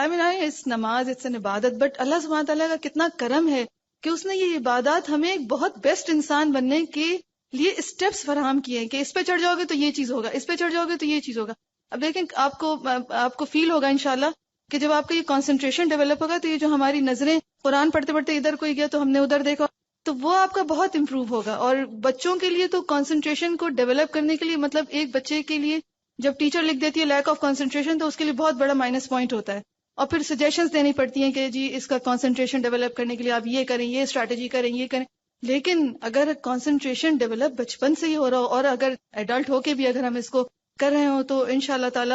نماز اٹس این عبادت، بٹ اللہ سبحانہ تعالیٰ کا کتنا کرم ہے کہ اس نے یہ عبادات ہمیں ایک بہت بیسٹ انسان بننے کے لیے اسٹیپس فراہم کیے ہیں کہ اس پہ چڑھ جاؤ گے تو یہ چیز ہوگا، اس پہ چڑھ جاؤ گے تو یہ چیز ہوگا. اب دیکھیں آپ کو فیل ہوگا انشاءاللہ کہ جب آپ کا یہ کانسنٹریشن ڈیولپ ہوگا تو یہ جو ہماری نظریں قرآن پڑھتے پڑھتے ادھر کوئی گیا تو ہم نے ادھر دیکھا، تو وہ آپ کا بہت امپروو ہوگا. اور بچوں کے لیے تو کانسنٹریشن کو ڈیولپ کرنے کے لیے، مطلب ایک بچے کے لیے جب ٹیچر لکھ دیتی ہے لیک آف کانسنٹریشن تو اس کے لیے بہت بڑا مائنس پوائنٹ ہوتا ہے، اور پھر سجیشنز دینی پڑتی ہیں کہ جی اس کا کانسنٹریشن ڈیولپ کرنے کے لیے آپ یہ کریں، یہ اسٹریٹجی کریں، یہ کریں. لیکن اگر کانسنٹریشن ڈیولپ بچپن سے ہی ہو رہا ہو اور اگر ایڈلٹ ہو کے بھی اگر ہم اس کو کر رہے ہوں تو انشاءاللہ تعالی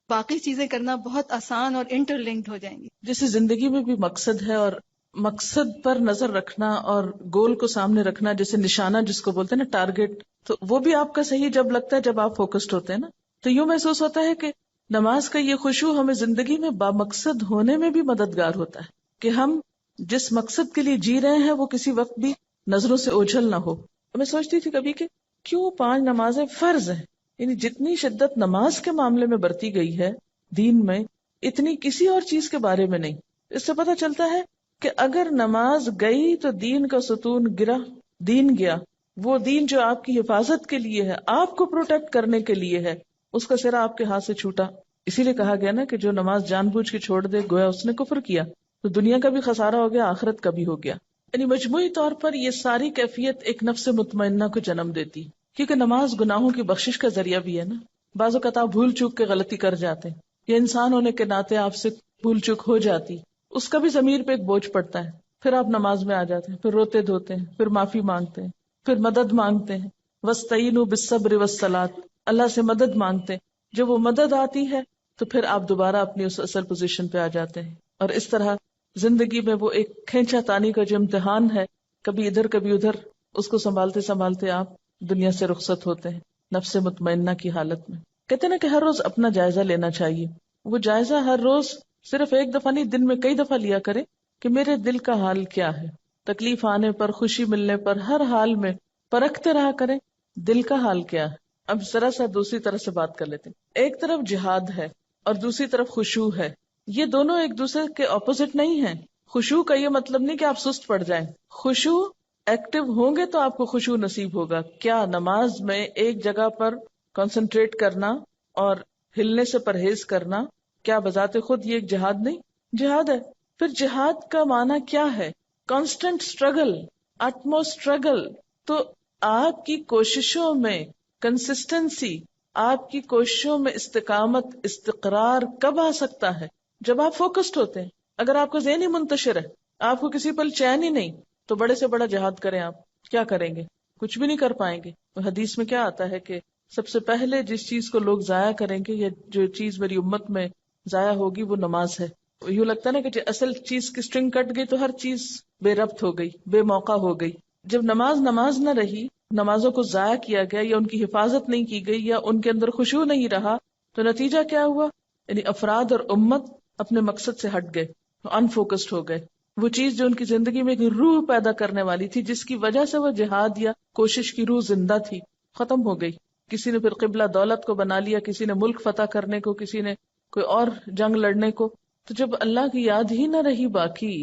باقی چیزیں کرنا بہت آسان اور انٹر لنکڈ ہو جائیں گی. جیسے زندگی میں بھی مقصد ہے، اور مقصد پر نظر رکھنا اور گول کو سامنے رکھنا، جیسے نشانہ جس کو بولتے ہیں نا، ٹارگٹ، تو وہ بھی آپ کا صحیح جب لگتا ہے جب آپ فوکسڈ ہوتے ہیں نا. تو یوں محسوس ہوتا ہے کہ نماز کا یہ خشوع ہمیں زندگی میں بامقصد ہونے میں بھی مددگار ہوتا ہے، کہ ہم جس مقصد کے لیے جی رہے ہیں وہ کسی وقت بھی نظروں سے اوجھل نہ ہو. میں سوچتی تھی کبھی کہ کیوں 5 نمازیں فرض ہیں، یعنی جتنی شدت نماز کے معاملے میں برتی گئی ہے دین میں، اتنی کسی اور چیز کے بارے میں نہیں. اس سے پتہ چلتا ہے کہ اگر نماز گئی تو دین کا ستون گرا، دین گیا. وہ دین جو آپ کی حفاظت کے لیے ہے، آپ کو پروٹیکٹ کرنے کے لیے ہے، اس کا سرا آپ کے ہاتھ سے چھوٹا. اسی لیے کہا گیا نا کہ جو نماز جان بوجھ کے چھوڑ دے گویا اس نے کفر کیا. تو دنیا کا بھی خسارہ ہو گیا، آخرت کا بھی ہو گیا. یعنی مجموعی طور پر یہ ساری کیفیت ایک نفس مطمئنہ کو جنم دیتی، کیونکہ نماز گناہوں کی بخشش کا ذریعہ بھی ہے نا. بعض اوقات آپ بھول چوک کے غلطی کر جاتے ہیں، یہ انسان ہونے کے ناطے آپ سے بھول چوک ہو جاتی، اس کا بھی ضمیر پہ ایک بوجھ پڑتا ہے. پھر آپ نماز میں آ جاتے ہیں، پھر روتے دھوتے ہیں، پھر معافی مانگتے ہیں، پھر مدد مانگتے ہیں. وَاسْتَعِینُوا بِالصَّبْرِ وَالصَّلَاةِ، اللہ سے مدد مانگتے ہیں. جب وہ مدد آتی ہے تو پھر آپ دوبارہ اپنی اس اصل پوزیشن پہ آ جاتے ہیں. اور اس طرح زندگی میں وہ ایک کھینچا تانی کا جو امتحان ہے، کبھی ادھر کبھی ادھر، اس کو سنبھالتے سنبھالتے آپ دنیا سے رخصت ہوتے ہیں نفس مطمئنہ کی حالت میں. کہتے ہیں نا کہ ہر روز اپنا جائزہ لینا چاہیے. وہ جائزہ ہر روز صرف ایک دفعہ نہیں، دن میں کئی دفعہ لیا کرے کہ میرے دل کا حال کیا ہے. تکلیف آنے پر، خوشی ملنے پر، ہر حال میں پرکھتے رہا کریں دل کا حال کیا ہے. اب ذرا سا دوسری طرف سے بات کر لیتے ہیں. ایک طرف جہاد ہے اور دوسری طرف خشوع ہے. یہ دونوں ایک دوسرے کے اپوزٹ نہیں ہیں. خشوع کا یہ مطلب نہیں کہ آپ سست پڑ جائیں. خشوع ایکٹیو ہوں گے تو آپ کو خشوع نصیب ہوگا. کیا نماز میں ایک جگہ پر کنسنٹریٹ کرنا اور ہلنے سے پرہیز کرنا، کیا بذات خود یہ ایک جہاد نہیں؟ جہاد ہے. پھر جہاد کا معنی کیا ہے؟ Constant struggle, utmost struggle. تو آپ کی کوششوں میں کنسسٹنسی، آپ کی کوششوں میں استقامت، استقرار کب آ سکتا ہے؟ جب آپ فوکسڈ ہوتے ہیں. اگر آپ کا ذہن ہی منتشر ہے، آپ کو کسی پل چین ہی نہیں، تو بڑے سے بڑا جہاد کریں، آپ کیا کریں گے؟ کچھ بھی نہیں کر پائیں گے. حدیث میں کیا آتا ہے کہ سب سے پہلے جس چیز کو لوگ ضائع کریں گے، یا جو چیز میری امت میں ضائع ہوگی، وہ نماز ہے. یوں لگتا ہے نا کہ اصل چیز کی اسٹرنگ کٹ گئی تو ہر چیز بے ربط ہو گئی، بے موقع ہو گئی. جب نماز نہ رہی، نمازوں کو ضائع کیا گیا یا ان کی حفاظت نہیں کی گئی یا ان کے اندر خشوع نہیں رہا، تو نتیجہ کیا ہوا؟ یعنی افراد اور امت اپنے مقصد سے ہٹ گئے، انفوکسڈ ہو گئے. وہ چیز جو ان کی زندگی میں ایک روح پیدا کرنے والی تھی، جس کی وجہ سے وہ جہاد یا کوشش کی روح زندہ تھی، ختم ہو گئی. کسی نے پھر قبلہ دولت کو بنا لیا، کسی نے ملک فتح کرنے کو، کسی نے کوئی اور جنگ لڑنے کو. تو جب اللہ کی یاد ہی نہ رہی، باقی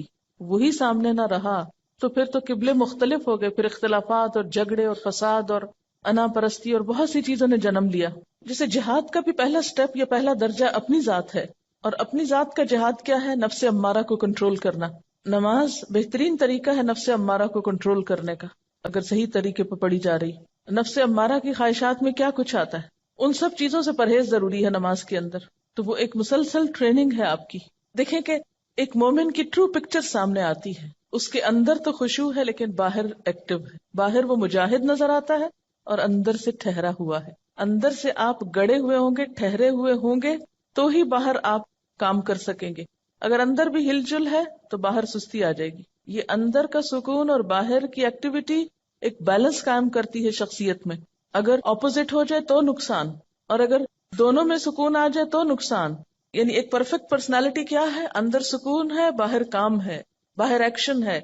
وہی سامنے نہ رہا، تو پھر تو قبلے مختلف ہو گئے. پھر اختلافات اور جھگڑے اور فساد اور انا پرستی اور بہت سی چیزوں نے جنم لیا. جسے جہاد کا بھی پہلا سٹیپ یا پہلا درجہ اپنی ذات ہے. اور اپنی ذات کا جہاد کیا ہے؟ نفس امارہ کو کنٹرول کرنا. نماز بہترین طریقہ ہے نفس امارہ کو کنٹرول کرنے کا، اگر صحیح طریقے پہ پڑھی جا رہی. نفس امارہ کی خواہشات میں کیا کچھ آتا ہے، ان سب چیزوں سے پرہیز ضروری ہے نماز کے اندر. تو وہ ایک مسلسل ٹریننگ ہے آپ کی. دیکھیں کہ ایک مومن کی ٹرو پکچر سامنے آتی ہے. اس کے اندر تو خشوع ہے لیکن باہر ایکٹیو ہے. باہر وہ مجاہد نظر آتا ہے اور اندر سے ٹھہرا ہوا ہے. اندر سے آپ گڑے ہوئے ہوں گے، ٹھہرے ہوئے ہوں گے، تو ہی باہر آپ کام کر سکیں گے. اگر اندر بھی ہل جل ہے تو باہر سستی آ جائے گی. یہ اندر کا سکون اور باہر کی ایکٹیویٹی ایک بیلنس قائم کرتی ہے شخصیت میں. اگر اپوزٹ ہو جائے تو نقصان، اور اگر دونوں میں سکون آ جائے تو نقصان. یعنی ایک پرفیکٹ پرسنالٹی کیا ہے؟ اندر سکون ہے، باہر کام ہے، باہر ایکشن ہے.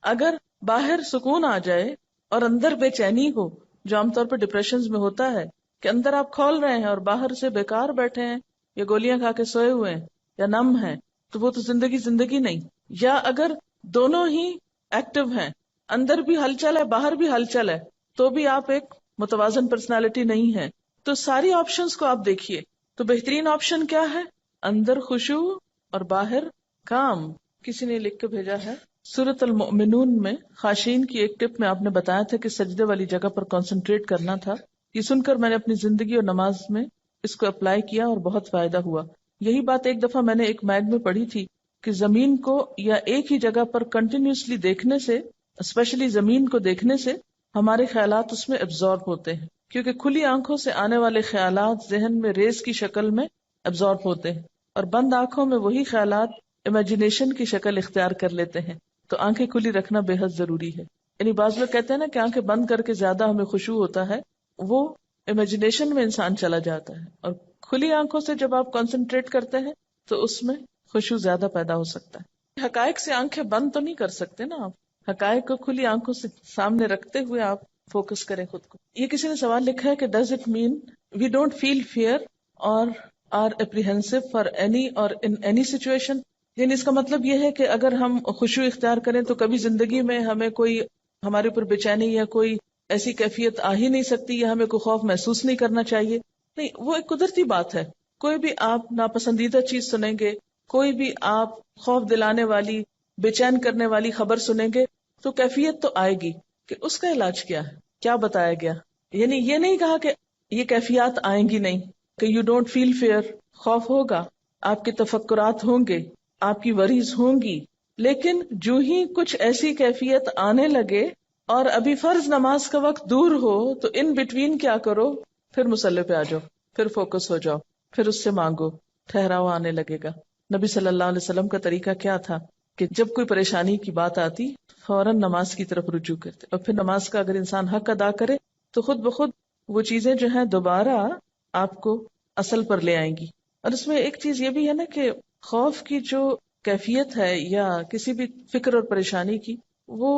اگر باہر سکون آ جائے اور اندر بے چینی ہو، جو عام طور پر ڈپریشنز میں ہوتا ہے کہ اندر آپ کھول رہے ہیں اور باہر سے بیکار بیٹھے ہیں یا گولیاں کھا کے سوئے ہوئے ہیں یا نم ہیں، تو وہ تو زندگی نہیں. یا اگر دونوں ہی ایکٹیو ہیں، اندر بھی ہلچل ہے، باہر بھی ہلچل ہے، تو بھی آپ ایک متوازن پرسنالٹی نہیں ہے. تو ساری آپشنز کو آپ دیکھیے. تو بہترین آپشن کیا ہے؟ اندر خشوع اور باہر کام. کسی نے لکھ کے بھیجا ہے سورۃ المؤمنون میں خاشعین کی ایک ٹپ میں آپ نے بتایا تھا کہ سجدے والی جگہ پر کنسنٹریٹ کرنا تھا. یہ سن کر میں نے اپنی زندگی اور نماز میں اس کو اپلائی کیا اور بہت فائدہ ہوا. یہی بات ایک دفعہ میں نے ایک میگ میں پڑھی تھی کہ زمین کو یا ایک ہی جگہ پر کنٹینیوسلی دیکھنے سے، اسپیشلی زمین کو دیکھنے سے، ہمارے خیالات اس میں ایبزارب ہوتے ہیں. کیونکہ کھلی آنکھوں سے آنے والے خیالات ذہن میں ریز کی شکل میں ایبزارب ہوتے ہیں، اور بند آنکھوں میں وہی خیالات امیجنیشن کی شکل اختیار کر لیتے ہیں. تو آنکھیں کھلی رکھنا بے حد ضروری ہے. یعنی بعض لوگ کہتے ہیں نا کہ آنکھیں بند کر کے زیادہ ہمیں خشوع ہوتا ہے، وہ امیجنیشن میں انسان چلا جاتا ہے. اور کھلی آنکھوں سے جب آپ کنسنٹریٹ کرتے ہیں تو اس میں خشوع زیادہ پیدا ہو سکتا ہے. حقائق سے آنکھیں بند تو نہیں کر سکتے نا آپ، حقائق کو کھلی آنکھوں سے سامنے رکھتے ہوئے آپ فوکس کریں خود کو. یہ کسی نے سوال لکھا ہے کہ does it mean we don't feel fear or are apprehensive for any or in any situation? یعنی اس کا مطلب یہ ہے کہ اگر ہم خشوع اختیار کریں تو کبھی زندگی میں ہمیں کوئی ہمارے اوپر بے چینی یا کوئی ایسی کیفیت آ ہی نہیں سکتی، یا ہمیں کوئی خوف محسوس نہیں کرنا چاہیے. نہیں، وہ ایک قدرتی بات ہے. کوئی بھی آپ ناپسندیدہ چیز سنیں گے، کوئی بھی آپ خوف دلانے والی، بے چین کرنے والی خبر سنیں گے، تو کیفیت تو آئے گی. کہ اس کا علاج کیا ہے، کیا بتایا گیا؟ یعنی یہ نہیں کہا کہ یہ کیفیات آئیں گی نہیں، کہ یو ڈونٹ فیل فیئر، خوف ہوگا، آپ کے تفکرات ہوں گے، آپ کی وریز ہوں گی، لیکن جو ہی کچھ ایسی کیفیت آنے لگے اور ابھی فرض نماز کا وقت دور ہو تو ان بٹوین کیا کرو؟ پھر مصلی پہ آ جاؤ. پھر فوکس ہو جاؤ، پھر اس سے مانگو، ٹھہراؤ آنے لگے گا. نبی صلی اللہ علیہ وسلم کا طریقہ کیا تھا کہ جب کوئی پریشانی کی بات آتی فوراً نماز کی طرف رجوع کرتے، اور پھر نماز کا اگر انسان حق ادا کرے تو خود بخود وہ چیزیں جو ہیں دوبارہ آپ کو اصل پر لے آئیں گی. اور اس میں ایک چیز یہ بھی ہے نا کہ خوف کی جو کیفیت ہے یا کسی بھی فکر اور پریشانی کی، وہ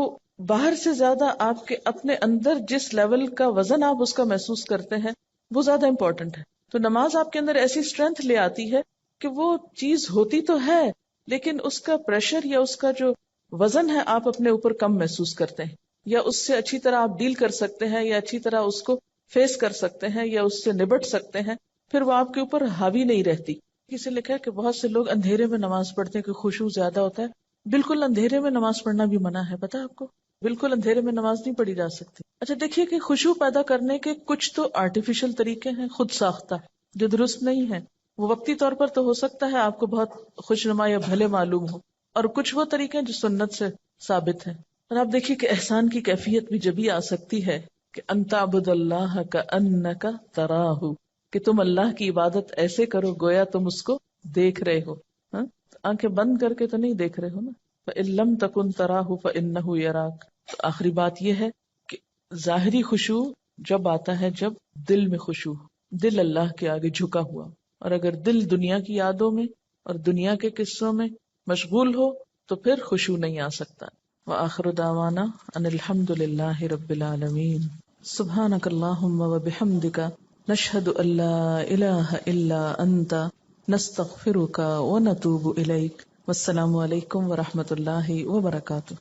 باہر سے زیادہ آپ کے اپنے اندر جس لیول کا وزن آپ اس کا محسوس کرتے ہیں وہ زیادہ امپورٹنٹ ہے. تو نماز آپ کے اندر ایسی اسٹرینتھ لے آتی ہے کہ وہ چیز ہوتی تو ہے لیکن اس کا پریشر یا اس کا جو وزن ہے آپ اپنے اوپر کم محسوس کرتے ہیں، یا اس سے اچھی طرح آپ ڈیل کر سکتے ہیں، یا اچھی طرح اس کو فیس کر سکتے ہیں، یا اس سے نبٹ سکتے ہیں. پھر وہ آپ کے اوپر حاوی نہیں رہتی. کسی لکھا ہے کہ بہت سے لوگ اندھیرے میں نماز پڑھتے ہیں کہ خشوع زیادہ ہوتا ہے. بالکل اندھیرے میں نماز پڑھنا بھی منع ہے، پتہ ہے آپ کو؟ بالکل اندھیرے میں نماز نہیں پڑھی جا سکتی. اچھا دیکھیے کہ خشوع پیدا کرنے کے کچھ تو آرٹیفیشل طریقے ہیں خود ساختہ جو درست نہیں ہے. وہ وقتی طور پر تو ہو سکتا ہے آپ کو بہت خوشنما یا بھلے معلوم ہو، اور کچھ وہ طریقے ہیں جو سنت سے ثابت ہیں. اور آپ دیکھیے کہ احسان کی کیفیت بھی جبھی آ سکتی ہے کہ ان تعبد اللہ کأنک تراہ، کہ تم اللہ کی عبادت ایسے کرو گویا تم اس کو دیکھ رہے ہو. ہاں؟ آنکھیں بند کر کے تو نہیں دیکھ رہے ہو نا. فإن لم تکن تراہ فإنہ یراک. تو آخری بات یہ ہے کہ ظاہری خشوع جب آتا ہے جب دل میں خشوع، دل اللہ کے آگے جھکا ہوا. اور اگر دل دنیا کی یادوں میں اور دنیا کے قصوں میں مشغول ہو تو پھر خشوع نہیں آ سکتا. وآخر دعوانا ان الحمد للہ رب العالمین. سبحانک اللہم وبحمدک نشہد ان لا الہ الا انت نستغفرک ونتوب الیک. والسلام علیکم ورحمۃ اللہ وبرکاتہ.